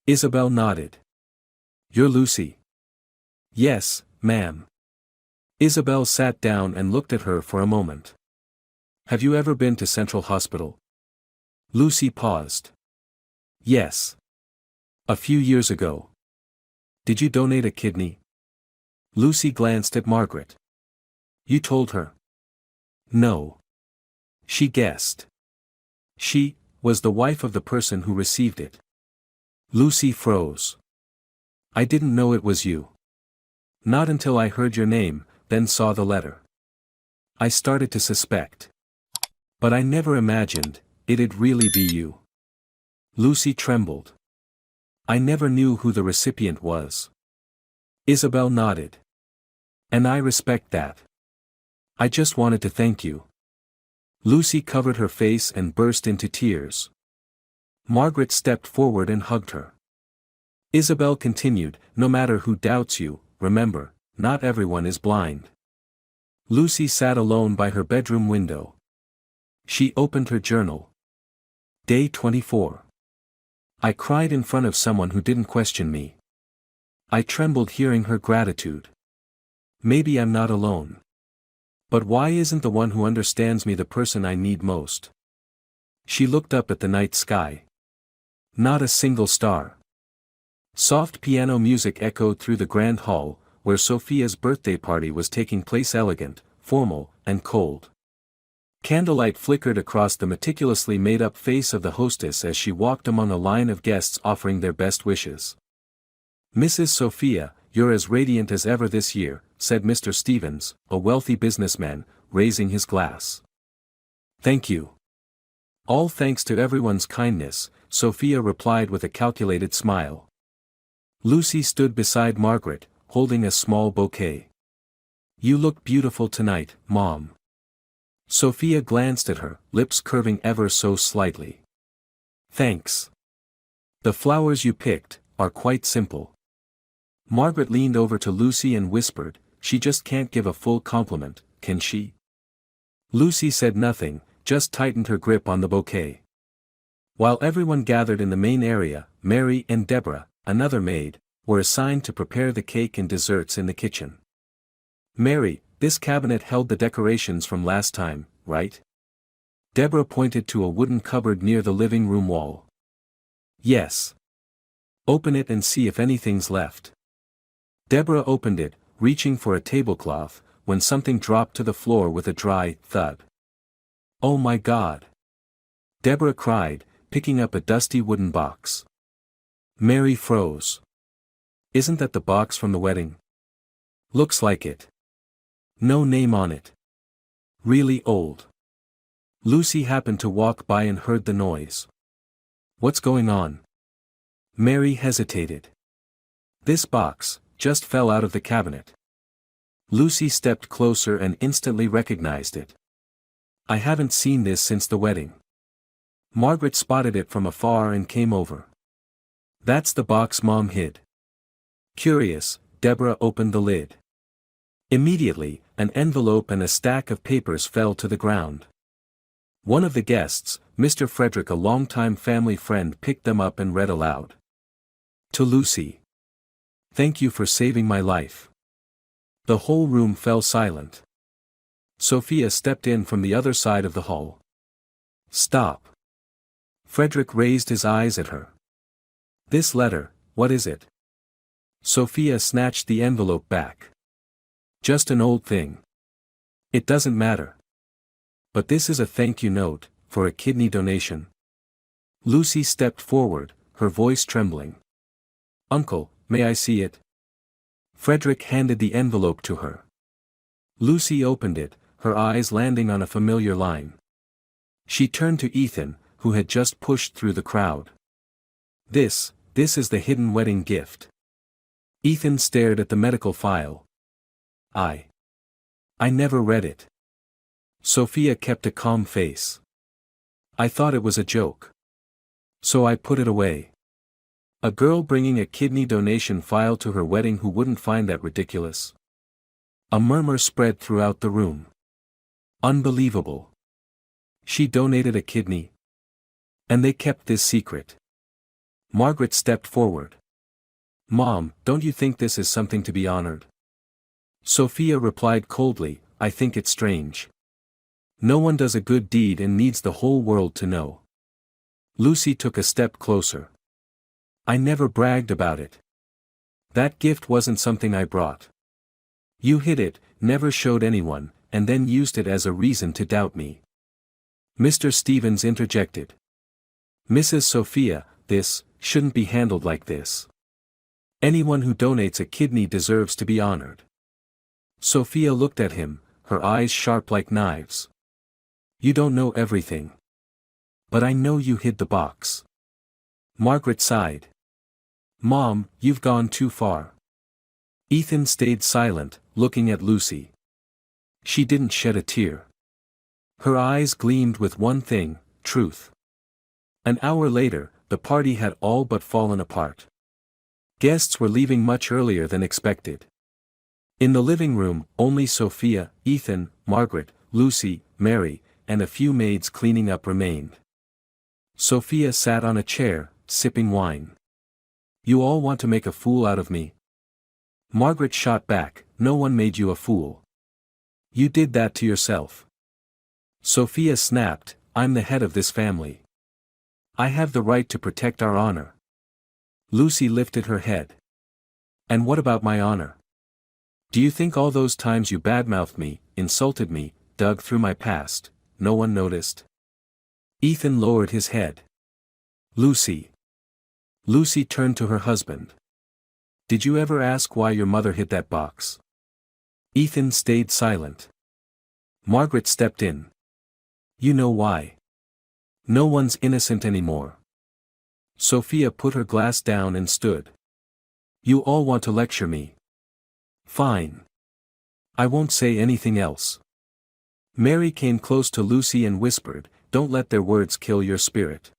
Isabel nodded. You're Lucy? Yes, ma'am. Isabel sat down and looked at her for a moment. Have you ever been to Central Hospital? Lucy paused. Yes. A few years ago. Did you donate a kidney? Lucy glanced at Margaret. You told her? No. She guessed. She was the wife of the person who received it. Lucy froze. I didn't know it was you. Not until I heard your name, then saw the letter. I started to suspect. But I never imagined it'd really be you. Lucy trembled. I never knew who the recipient was. Isabel nodded. And I respect that. I just wanted to thank you. Lucy covered her face and burst into tears. Margaret stepped forward and hugged her. Isabel continued, no matter who doubts you, remember, not everyone is blind. Lucy sat alone by her bedroom window. She opened her journal. Day 24. I cried in front of someone who didn't question me. I trembled hearing her gratitude. Maybe I'm not alone. But why isn't the one who understands me the person I need most? She looked up at the night sky. Not a single star. Soft piano music echoed through the grand hall, where Sophia's birthday party was taking place elegant, formal, and cold. Candlelight flickered across the meticulously made-up face of the hostess as she walked among a line of guests offering their best wishes. "Mrs. Sophia, you're as radiant as ever this year," said Mr. Stevens, a wealthy businessman, raising his glass. "Thank you." "All thanks to everyone's kindness," Sophia replied with a calculated smile. Lucy stood beside Margaret, holding a small bouquet. "You look beautiful tonight, Mom." Sophia glanced at her, lips curving ever so slightly. "Thanks. The flowers you picked are quite simple." Margaret leaned over to Lucy and whispered, "She just can't give a full compliment, can she?" Lucy said nothing, just tightened her grip on the bouquet. While everyone gathered in the main area, Mary and Deborah, another maid, were assigned to prepare the cake and desserts in the kitchen. "Mary, this cabinet held the decorations from last time, right?" Deborah pointed to a wooden cupboard near the living room wall. "Yes. Open it and see if anything's left." Deborah opened it, reaching for a tablecloth, when something dropped to the floor with a dry thud. "Oh my God!" Deborah cried, picking up a dusty wooden box. Mary froze. "Isn't that the box from the wedding?" "Looks like it. No name on it. Really old." Lucy happened to walk by and heard the noise. "What's going on?" Mary hesitated. "This box just fell out of the cabinet." Lucy stepped closer and instantly recognized it. "I haven't seen this since the wedding." Margaret spotted it from afar and came over. "That's the box Mom hid." Curious, Deborah opened the lid. Immediately, an envelope and a stack of papers fell to the ground. One of the guests, Mr. Frederick, a longtime family friend, picked them up and read aloud. "To Lucy. Thank you for saving my life." The whole room fell silent. Sophia stepped in from the other side of the hall. "Stop." Frederick raised his eyes at her. "This letter, what is it?" Sophia snatched the envelope back. "Just an old thing. It doesn't matter. But this is a thank you note, for a kidney donation." Lucy stepped forward, her voice trembling. "Uncle, may I see it?" Frederick handed the envelope to her. Lucy opened it, her eyes landing on a familiar line. She turned to Ethan, who had just pushed through the crowd. This is the hidden wedding gift." Ethan stared at the medical file. I never read it." Sophia kept a calm face. "I thought it was a joke. So I put it away." A girl bringing a kidney donation file to her wedding, who wouldn't find that ridiculous? A murmur spread throughout the room. Unbelievable. She donated a kidney? And they kept this secret. Margaret stepped forward. "Mom, don't you think this is something to be honored?" Sophia replied coldly, "I think it's strange. No one does a good deed and needs the whole world to know." Lucy took a step closer. "I never bragged about it. That gift wasn't something I brought. You hid it, never showed anyone, and then used it as a reason to doubt me." Mr. Stevens interjected. "Mrs. Sophia, this shouldn't be handled like this. Anyone who donates a kidney deserves to be honored." Sophia looked at him, her eyes sharp like knives. "You don't know everything. But I know you hid the box." Margaret sighed. "Mom, you've gone too far." Ethan stayed silent, looking at Lucy. She didn't shed a tear. Her eyes gleamed with one thing, truth. An hour later, the party had all but fallen apart. Guests were leaving much earlier than expected. In the living room, only Sophia, Ethan, Margaret, Lucy, Mary, and a few maids cleaning up remained. Sophia sat on a chair, sipping wine. "You all want to make a fool out of me?" Margaret shot back, "No one made you a fool. You did that to yourself." Sophia snapped, "I'm the head of this family. I have the right to protect our honor." Lucy lifted her head. And what about my honor? Do you think all those times you badmouthed me, insulted me, dug through my past, no one noticed? Ethan lowered his head. Lucy. Lucy turned to her husband. Did you ever ask why your mother hid that box? Ethan stayed silent. Margaret stepped in. You know why. No one's innocent anymore. Sophia put her glass down and stood. You all want to lecture me. Fine. I won't say anything else. Mary came close to Lucy and whispered, don't let their words kill your spirit.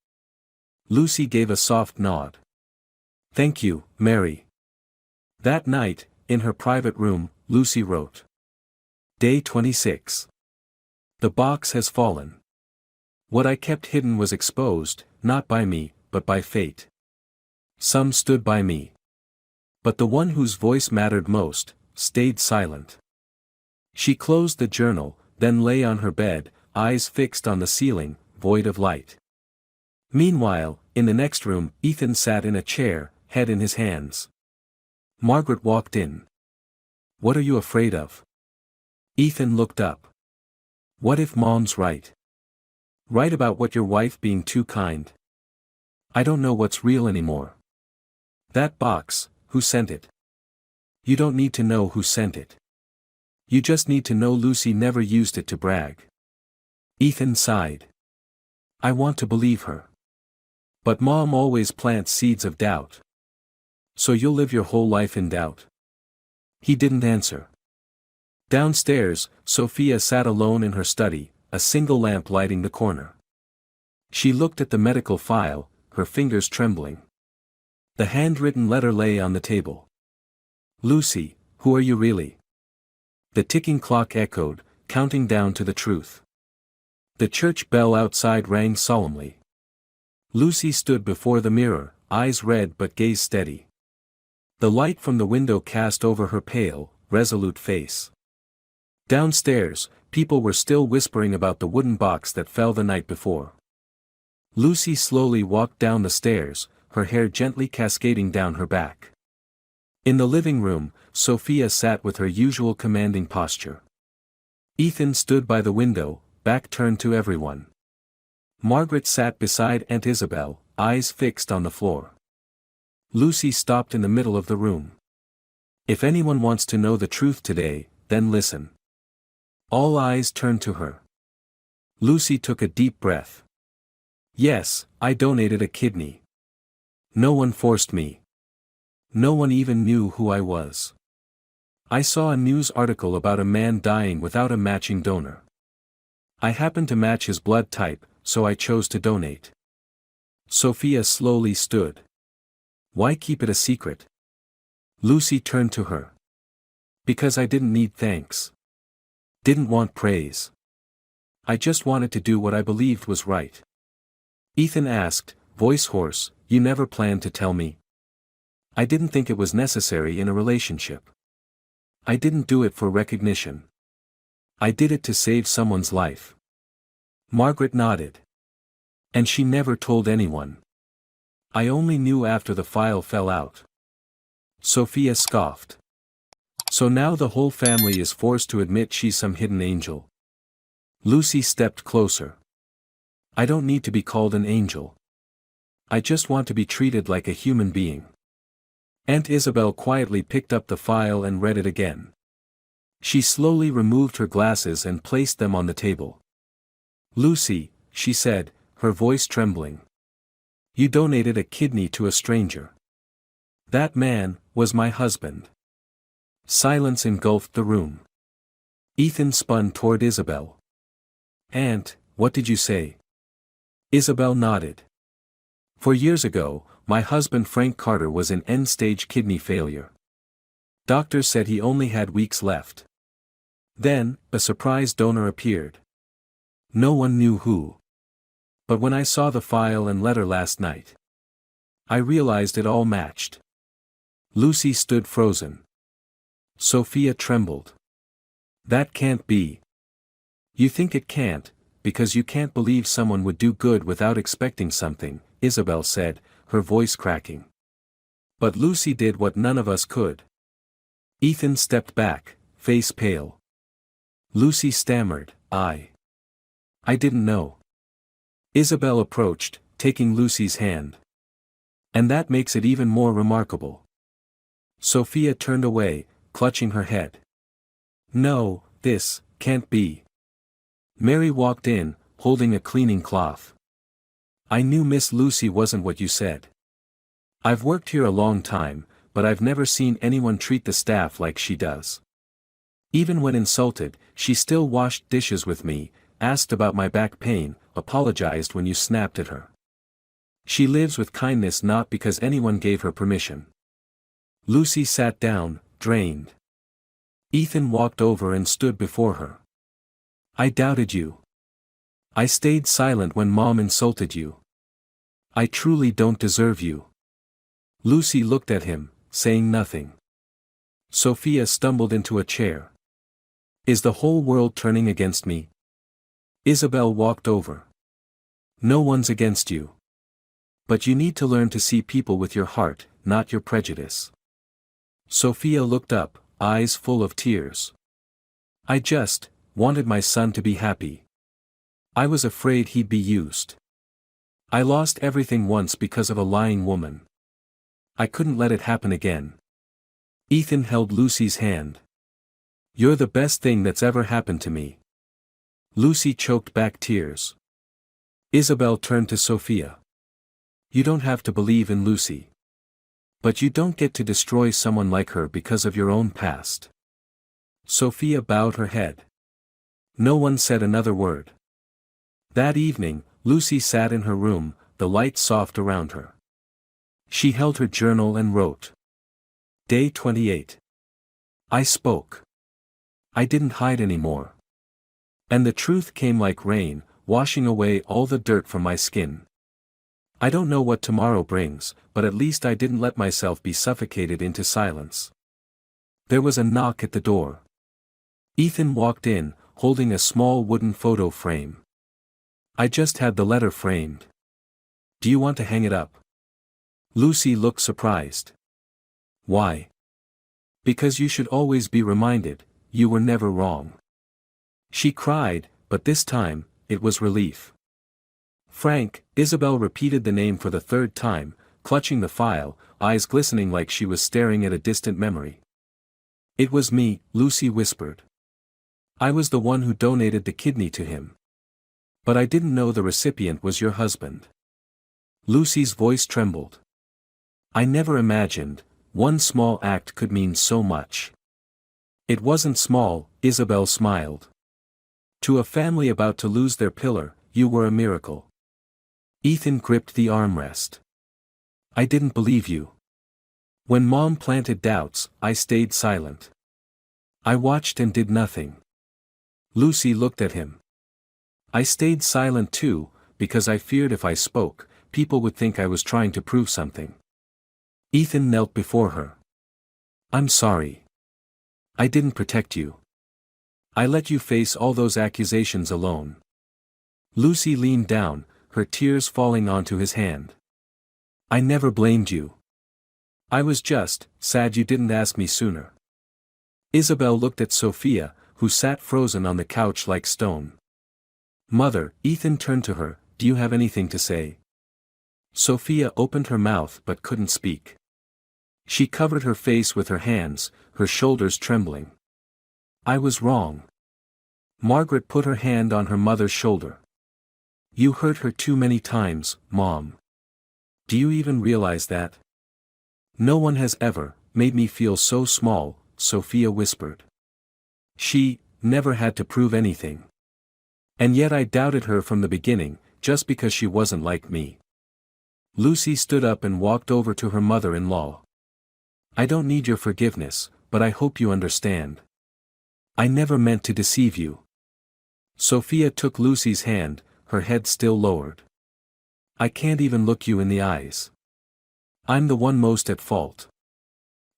Lucy gave a soft nod. Thank you, Mary. That night, in her private room, Lucy wrote. Day 26. The box has fallen. What I kept hidden was exposed, not by me, but by fate. Some stood by me. But the one whose voice mattered most, stayed silent. She closed the journal, then lay on her bed, eyes fixed on the ceiling, void of light. Meanwhile, in the next room, Ethan sat in a chair, head in his hands. Margaret walked in. What are you afraid of? Ethan looked up. What if Mom's right? Right about what your wife being too kind? I don't know what's real anymore. That box, who sent it? You don't need to know who sent it. You just need to know Lucy never used it to brag. Ethan sighed. I want to believe her. But Mom always plants seeds of doubt. So you'll live your whole life in doubt? He didn't answer. Downstairs, Sophia sat alone in her study, a single lamp lighting the corner. She looked at the medical file, her fingers trembling. The handwritten letter lay on the table. Lucy, who are you really? The ticking clock echoed, counting down to the truth. The church bell outside rang solemnly. Lucy stood before the mirror, eyes red but gaze steady. The light from the window cast over her pale, resolute face. Downstairs, people were still whispering about the wooden box that fell the night before. Lucy slowly walked down the stairs, her hair gently cascading down her back. In the living room, Sophia sat with her usual commanding posture. Ethan stood by the window, back turned to everyone. Margaret sat beside Aunt Isabel, eyes fixed on the floor. Lucy stopped in the middle of the room. If anyone wants to know the truth today, then listen. All eyes turned to her. Lucy took a deep breath. Yes, I donated a kidney. No one forced me. No one even knew who I was. I saw a news article about a man dying without a matching donor. I happened to match his blood type, so I chose to donate. Sophia slowly stood. Why keep it a secret? Lucy turned to her. Because I didn't need thanks. Didn't want praise. I just wanted to do what I believed was right. Ethan asked, voice hoarse, you never planned to tell me? I didn't think it was necessary in a relationship. I didn't do it for recognition. I did it to save someone's life. Margaret nodded. And she never told anyone. I only knew after the file fell out. Sophia scoffed. So now the whole family is forced to admit she's some hidden angel. Lucy stepped closer. I don't need to be called an angel. I just want to be treated like a human being. Aunt Isabel quietly picked up the file and read it again. She slowly removed her glasses and placed them on the table. Lucy, she said, her voice trembling. You donated a kidney to a stranger. That man was my husband. Silence engulfed the room. Ethan spun toward Isabel. Aunt, what did you say? Isabel nodded. 4 years ago, my husband Frank Carter was in end-stage kidney failure. Doctors said he only had weeks left. Then, a surprise donor appeared. No one knew who. But when I saw the file and letter last night, I realized it all matched. Lucy stood frozen. Sophia trembled. That can't be. You think it can't, because you can't believe someone would do good without expecting something, Isabel said, her voice cracking. But Lucy did what none of us could. Ethan stepped back, face pale. Lucy stammered, I didn't know. Isabel approached, taking Lucy's hand. And that makes it even more remarkable. Sophia turned away, clutching her head. No, this can't be. Mary walked in, holding a cleaning cloth. I knew Miss Lucy wasn't what you said. I've worked here a long time, but I've never seen anyone treat the staff like she does. Even when insulted, she still washed dishes with me, asked about my back pain, apologized when you snapped at her. She lives with kindness not because anyone gave her permission. Lucy sat down, drained. Ethan walked over and stood before her. I doubted you. I stayed silent when Mom insulted you. I truly don't deserve you. Lucy looked at him, saying nothing. Sophia stumbled into a chair. Is the whole world turning against me? Isabel walked over. No one's against you. But you need to learn to see people with your heart, not your prejudice. Sophia looked up, eyes full of tears. I just wanted my son to be happy. I was afraid he'd be used. I lost everything once because of a lying woman. I couldn't let it happen again. Ethan held Lucy's hand. You're the best thing that's ever happened to me. Lucy choked back tears. Isabel turned to Sophia. You don't have to believe in Lucy. But you don't get to destroy someone like her because of your own past. Sophia bowed her head. No one said another word. That evening, Lucy sat in her room, the light soft around her. She held her journal and wrote. Day 28. I spoke. I didn't hide anymore. And the truth came like rain, washing away all the dirt from my skin. I don't know what tomorrow brings, but at least I didn't let myself be suffocated into silence. There was a knock at the door. Ethan walked in, holding a small wooden photo frame. I just had the letter framed. Do you want to hang it up? Lucy looked surprised. Why? Because you should always be reminded, you were never wrong. She cried, but this time, it was relief. Frank, Isabel repeated the name for the third time, clutching the file, eyes glistening like she was staring at a distant memory. It was me, Lucy whispered. I was the one who donated the kidney to him. But I didn't know the recipient was your husband. Lucy's voice trembled. I never imagined, one small act could mean so much. It wasn't small, Isabel smiled. To a family about to lose their pillar, you were a miracle. Ethan gripped the armrest. I didn't believe you. When Mom planted doubts, I stayed silent. I watched and did nothing. Lucy looked at him. I stayed silent too, because I feared if I spoke, people would think I was trying to prove something. Ethan knelt before her. I'm sorry. I didn't protect you. I let you face all those accusations alone. Lucy leaned down, her tears falling onto his hand. I never blamed you. I was just sad you didn't ask me sooner. Isabel looked at Sophia, who sat frozen on the couch like stone. Mother, Ethan turned to her, do you have anything to say? Sophia opened her mouth but couldn't speak. She covered her face with her hands, her shoulders trembling. I was wrong. Margaret put her hand on her mother's shoulder. You hurt her too many times, Mom. Do you even realize that? No one has ever made me feel so small, Sophia whispered. She never had to prove anything. And yet I doubted her from the beginning, just because she wasn't like me. Lucy stood up and walked over to her mother-in-law. I don't need your forgiveness, but I hope you understand. I never meant to deceive you. Sophia took Lucy's hand, her head still lowered. I can't even look you in the eyes. I'm the one most at fault.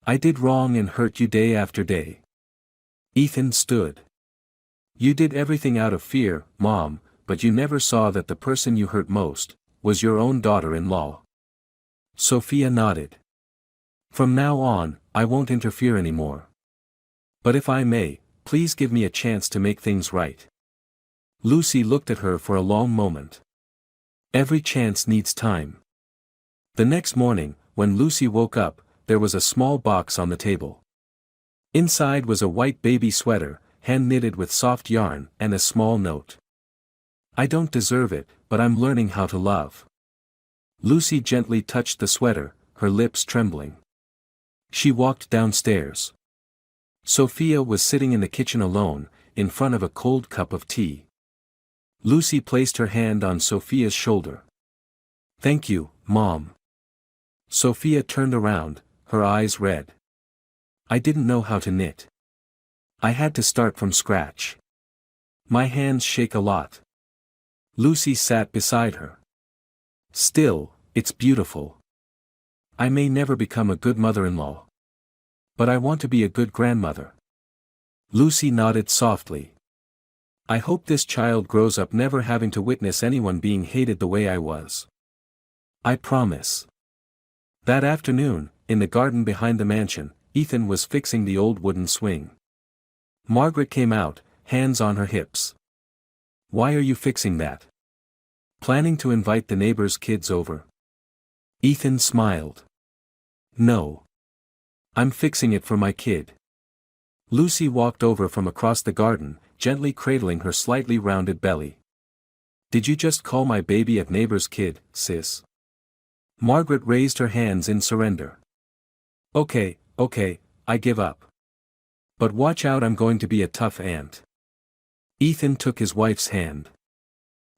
I did wrong and hurt you day after day. Ethan stood. You did everything out of fear, Mom, but you never saw that the person you hurt most was your own daughter-in-law. Sophia nodded. From now on, I won't interfere anymore. But if I may, please give me a chance to make things right. Lucy looked at her for a long moment. Every chance needs time. The next morning, when Lucy woke up, there was a small box on the table. Inside was a white baby sweater, hand-knitted with soft yarn, and a small note. I don't deserve it, but I'm learning how to love. Lucy gently touched the sweater, her lips trembling. She walked downstairs. Sophia was sitting in the kitchen alone, in front of a cold cup of tea. Lucy placed her hand on Sophia's shoulder. Thank you, Mom. Sophia turned around, her eyes red. I didn't know how to knit. I had to start from scratch. My hands shake a lot. Lucy sat beside her. Still, it's beautiful. I may never become a good mother-in-law. But I want to be a good grandmother. Lucy nodded softly. I hope this child grows up never having to witness anyone being hated the way I was. I promise. That afternoon, in the garden behind the mansion, Ethan was fixing the old wooden swing. Margaret came out, hands on her hips. Why are you fixing that? Planning to invite the neighbors' kids over? Ethan smiled. No. I'm fixing it for my kid. Lucy walked over from across the garden, gently cradling her slightly rounded belly. Did you just call my baby a neighbor's kid, sis? Margaret raised her hands in surrender. Okay, I give up. But watch out, I'm going to be a tough aunt. Ethan took his wife's hand.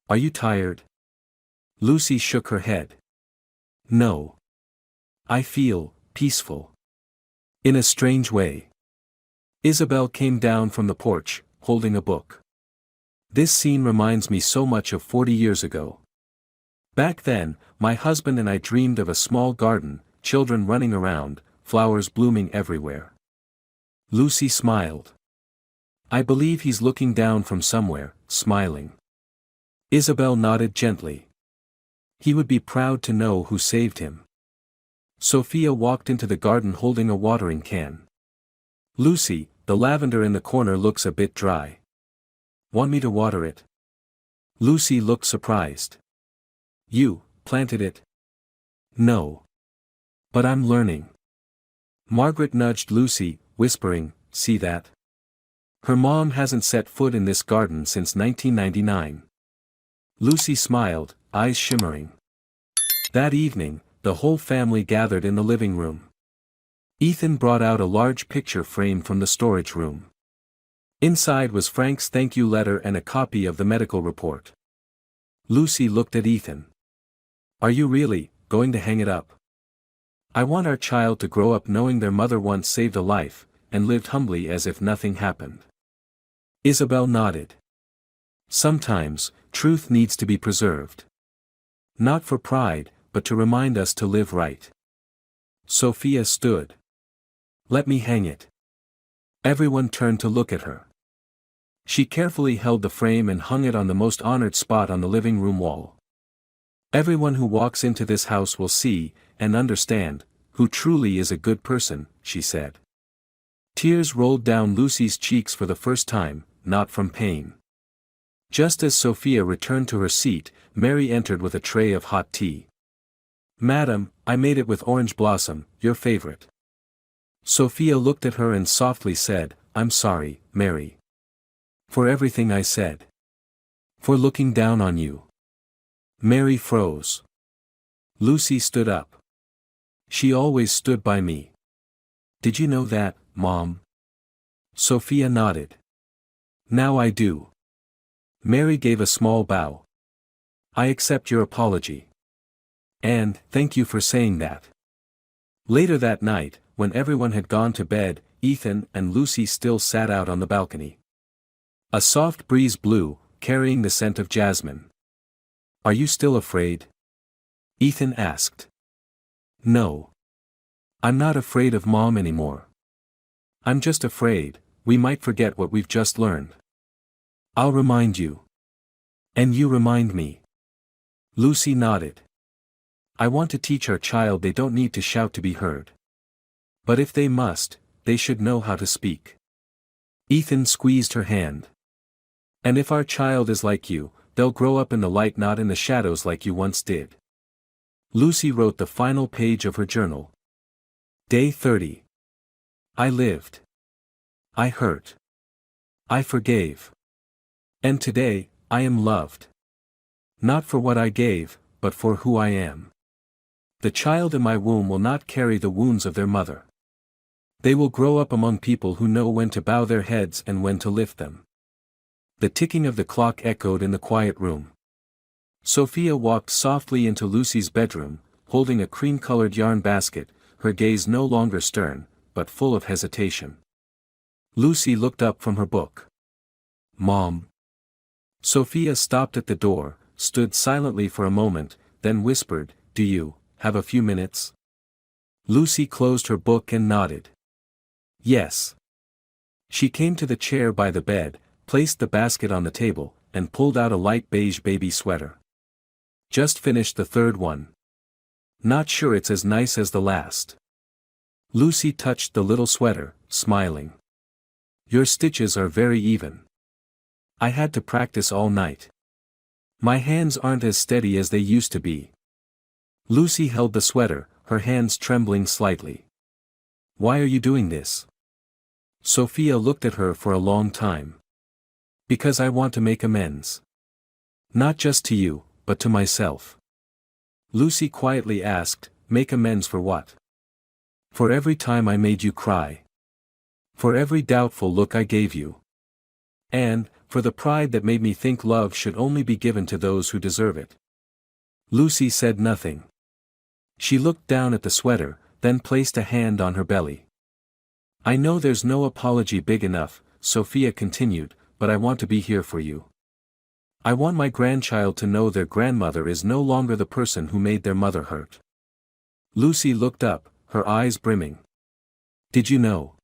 Are you tired? Lucy shook her head. No. I feel peaceful. In a strange way. Isabel came down from the porch, holding a book. This scene reminds me so much of 40 years ago. Back then, my husband and I dreamed of a small garden, children running around, flowers blooming everywhere. Lucy smiled. I believe he's looking down from somewhere, smiling. Isabel nodded gently. He would be proud to know who saved him. Sophia walked into the garden holding a watering can. Lucy, the lavender in the corner looks a bit dry. Want me to water it? Lucy looked surprised. You planted it? No. But I'm learning. Margaret nudged Lucy, whispering, see that? Her mom hasn't set foot in this garden since 1999. Lucy smiled, eyes shimmering. That evening, the whole family gathered in the living room. Ethan brought out a large picture frame from the storage room. Inside was Frank's thank you letter and a copy of the medical report. Lucy looked at Ethan. Are you really going to hang it up? I want our child to grow up knowing their mother once saved a life, and lived humbly as if nothing happened. Isabel nodded. Sometimes, truth needs to be preserved. Not for pride, but to remind us to live right. Sophia stood. Let me hang it. Everyone turned to look at her. She carefully held the frame and hung it on the most honored spot on the living room wall. Everyone who walks into this house will see, and understand, who truly is a good person, she said. Tears rolled down Lucy's cheeks for the first time, not from pain. Just as Sophia returned to her seat, Mary entered with a tray of hot tea. Madam, I made it with orange blossom, your favorite. Sophia looked at her and softly said, I'm sorry, Mary. For everything I said. For looking down on you. Mary froze. Lucy stood up. She always stood by me. Did you know that, Mom? Sophia nodded. Now I do. Mary gave a small bow. I accept your apology. And, thank you for saying that. Later that night, when everyone had gone to bed, Ethan and Lucy still sat out on the balcony. A soft breeze blew, carrying the scent of jasmine. Are you still afraid? Ethan asked. No. I'm not afraid of Mom anymore. I'm just afraid, we might forget what we've just learned. I'll remind you. And you remind me. Lucy nodded. I want to teach our child they don't need to shout to be heard. But if they must, they should know how to speak. Ethan squeezed her hand. And if our child is like you, they'll grow up in the light, not in the shadows like you once did. Lucy wrote the final page of her journal. Day 30. I lived. I hurt. I forgave. And today, I am loved. Not for what I gave, but for who I am. The child in my womb will not carry the wounds of their mother. They will grow up among people who know when to bow their heads and when to lift them. The ticking of the clock echoed in the quiet room. Sophia walked softly into Lucy's bedroom, holding a cream-colored yarn basket, her gaze no longer stern, but full of hesitation. Lucy looked up from her book. Mom. Sophia stopped at the door, stood silently for a moment, then whispered, Do you have a few minutes? Lucy closed her book and nodded. Yes. She came to the chair by the bed, placed the basket on the table, and pulled out a light beige baby sweater. Just finished the third one. Not sure it's as nice as the last. Lucy touched the little sweater, smiling. Your stitches are very even. I had to practice all night. My hands aren't as steady as they used to be. Lucy held the sweater, her hands trembling slightly. Why are you doing this? Sophia looked at her for a long time. Because I want to make amends. Not just to you, but to myself. Lucy quietly asked, Make amends for what? For every time I made you cry. For every doubtful look I gave you. And, for the pride that made me think love should only be given to those who deserve it. Lucy said nothing. She looked down at the sweater, then placed a hand on her belly. I know there's no apology big enough, Sophia continued, but I want to be here for you. I want my grandchild to know their grandmother is no longer the person who made their mother hurt. Lucy looked up, her eyes brimming. Did you know?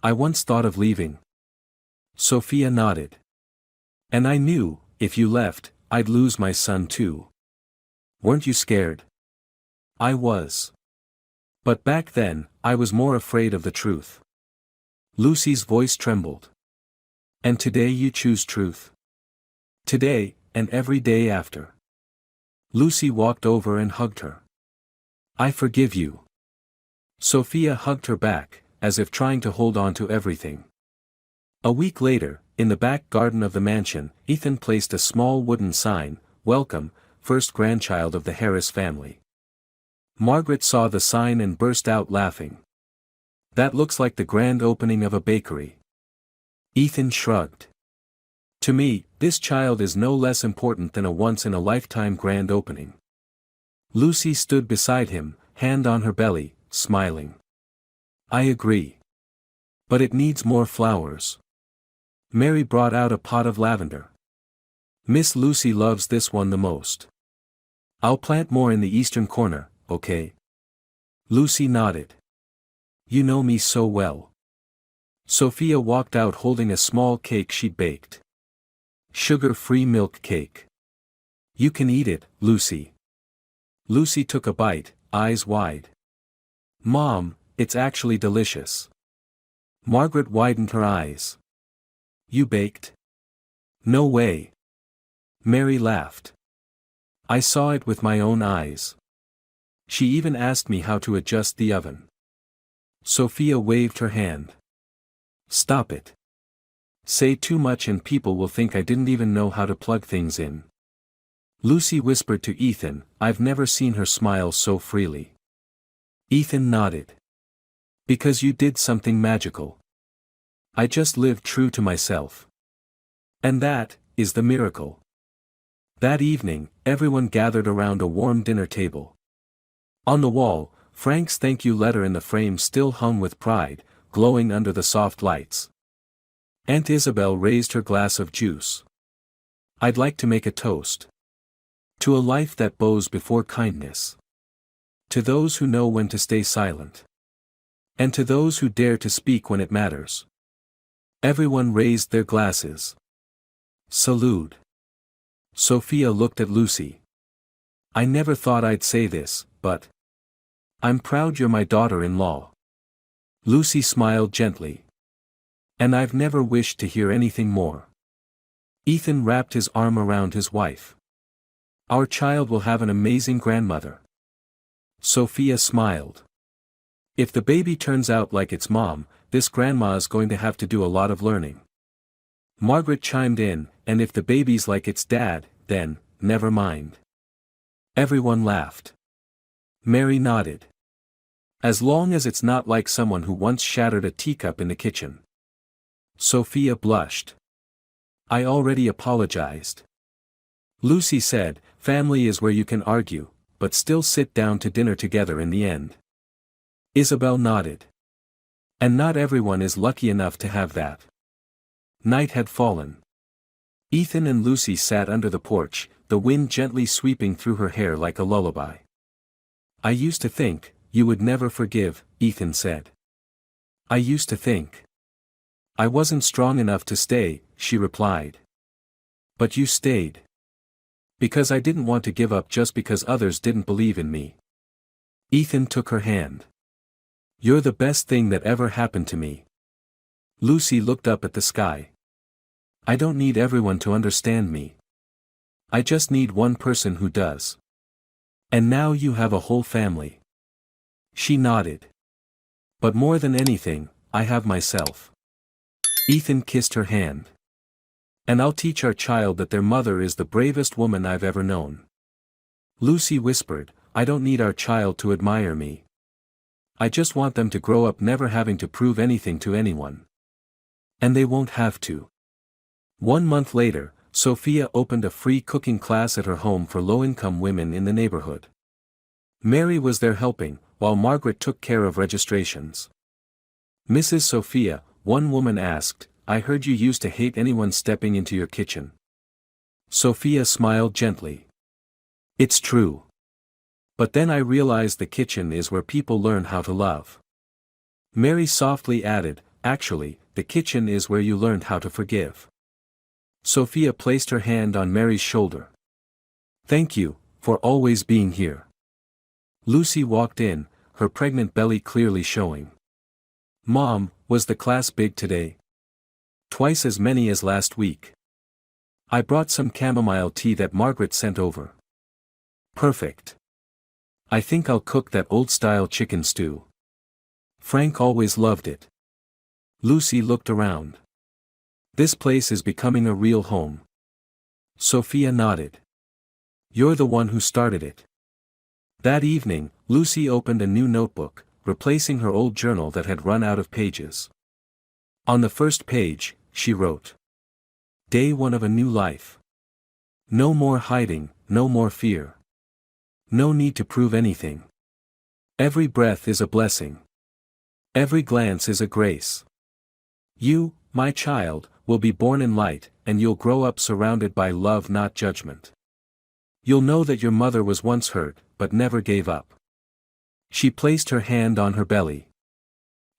I once thought of leaving. Sophia nodded. And I knew, if you left, I'd lose my son too. Weren't you scared? I was. But back then, I was more afraid of the truth. Lucy's voice trembled. And today you choose truth? Today, and every day after. Lucy walked over and hugged her. I forgive you. Sophia hugged her back, as if trying to hold on to everything. A week later, in the back garden of the mansion, Ethan placed a small wooden sign, Welcome, first grandchild of the Harris family. Margaret saw the sign and burst out laughing. That looks like the grand opening of a bakery. Ethan shrugged. To me, this child is no less important than a once-in-a-lifetime grand opening. Lucy stood beside him, hand on her belly, smiling. I agree. But it needs more flowers. Mary brought out a pot of lavender. Miss Lucy loves this one the most. I'll plant more in the eastern corner, okay? Lucy nodded. You know me so well. Sophia walked out holding a small cake she'd baked. Sugar-free milk cake. You can eat it, Lucy. Lucy took a bite, eyes wide. Mom, it's actually delicious. Margaret widened her eyes. You baked? No way. Mary laughed. I saw it with my own eyes. She even asked me how to adjust the oven. Sophia waved her hand. Stop it. Say too much and people will think I didn't even know how to plug things in. Lucy whispered to Ethan, I've never seen her smile so freely. Ethan nodded. Because you did something magical. I just lived true to myself. And that is the miracle. That evening, everyone gathered around a warm dinner table. On the wall, Frank's thank you letter in the frame still hung with pride, glowing under the soft lights. Aunt Isabel raised her glass of juice. I'd like to make a toast. To a life that bows before kindness. To those who know when to stay silent. And to those who dare to speak when it matters. Everyone raised their glasses. Salute. Sophia looked at Lucy. I never thought I'd say this, but I'm proud you're my daughter-in-law. Lucy smiled gently. And I've never wished to hear anything more. Ethan wrapped his arm around his wife. Our child will have an amazing grandmother. Sophia smiled. If the baby turns out like its mom, this grandma's going to have to do a lot of learning. Margaret chimed in, and if the baby's like its dad, then, never mind. Everyone laughed. Mary nodded. As long as it's not like someone who once shattered a teacup in the kitchen. Sophia blushed. I already apologized. Lucy said, family is where you can argue, but still sit down to dinner together in the end. Isabel nodded. And not everyone is lucky enough to have that. Night had fallen. Ethan and Lucy sat under the porch, the wind gently sweeping through her hair like a lullaby. I used to think, you would never forgive, Ethan said. I used to think. I wasn't strong enough to stay, she replied. But you stayed. Because I didn't want to give up just because others didn't believe in me. Ethan took her hand. You're the best thing that ever happened to me. Lucy looked up at the sky. I don't need everyone to understand me. I just need one person who does. And now you have a whole family. She nodded. But more than anything, I have myself. Ethan kissed her hand. And I'll teach our child that their mother is the bravest woman I've ever known. Lucy whispered, I don't need our child to admire me. I just want them to grow up never having to prove anything to anyone. And they won't have to. 1 month later, Sophia opened a free cooking class at her home for low-income women in the neighborhood. Mary was there helping, while Margaret took care of registrations. Mrs. Sophia, one woman asked, I heard you used to hate anyone stepping into your kitchen. Sophia smiled gently. It's true. But then I realized the kitchen is where people learn how to love. Mary softly added, actually, the kitchen is where you learned how to forgive. Sophia placed her hand on Mary's shoulder. Thank you, for always being here. Lucy walked in, her pregnant belly clearly showing. Mom, was the class big today? Twice as many as last week. I brought some chamomile tea that Margaret sent over. Perfect. I think I'll cook that old-style chicken stew. Frank always loved it. Lucy looked around. This place is becoming a real home. Sophia nodded. You're the one who started it. That evening, Lucy opened a new notebook, replacing her old journal that had run out of pages. On the first page, she wrote. Day 1 of a new life. No more hiding, no more fear. No need to prove anything. Every breath is a blessing. Every glance is a grace. You, my child, will be born in light, and you'll grow up surrounded by love, not judgment. You'll know that your mother was once hurt, but never gave up. She placed her hand on her belly.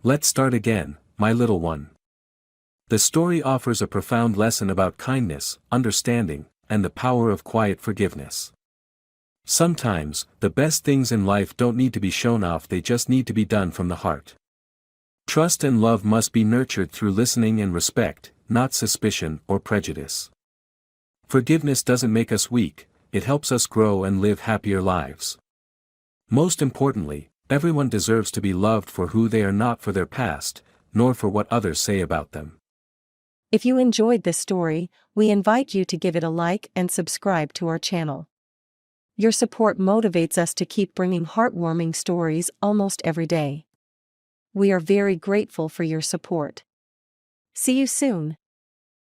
Let's start again, my little one. The story offers a profound lesson about kindness, understanding, and the power of quiet forgiveness. Sometimes, the best things in life don't need to be shown off, they just need to be done from the heart. Trust and love must be nurtured through listening and respect, not suspicion or prejudice. Forgiveness doesn't make us weak, it helps us grow and live happier lives. Most importantly, everyone deserves to be loved for who they are, not for their past, nor for what others say about them. If you enjoyed this story, we invite you to give it a like and subscribe to our channel. Your support motivates us to keep bringing heartwarming stories almost every day. We are very grateful for your support. See you soon.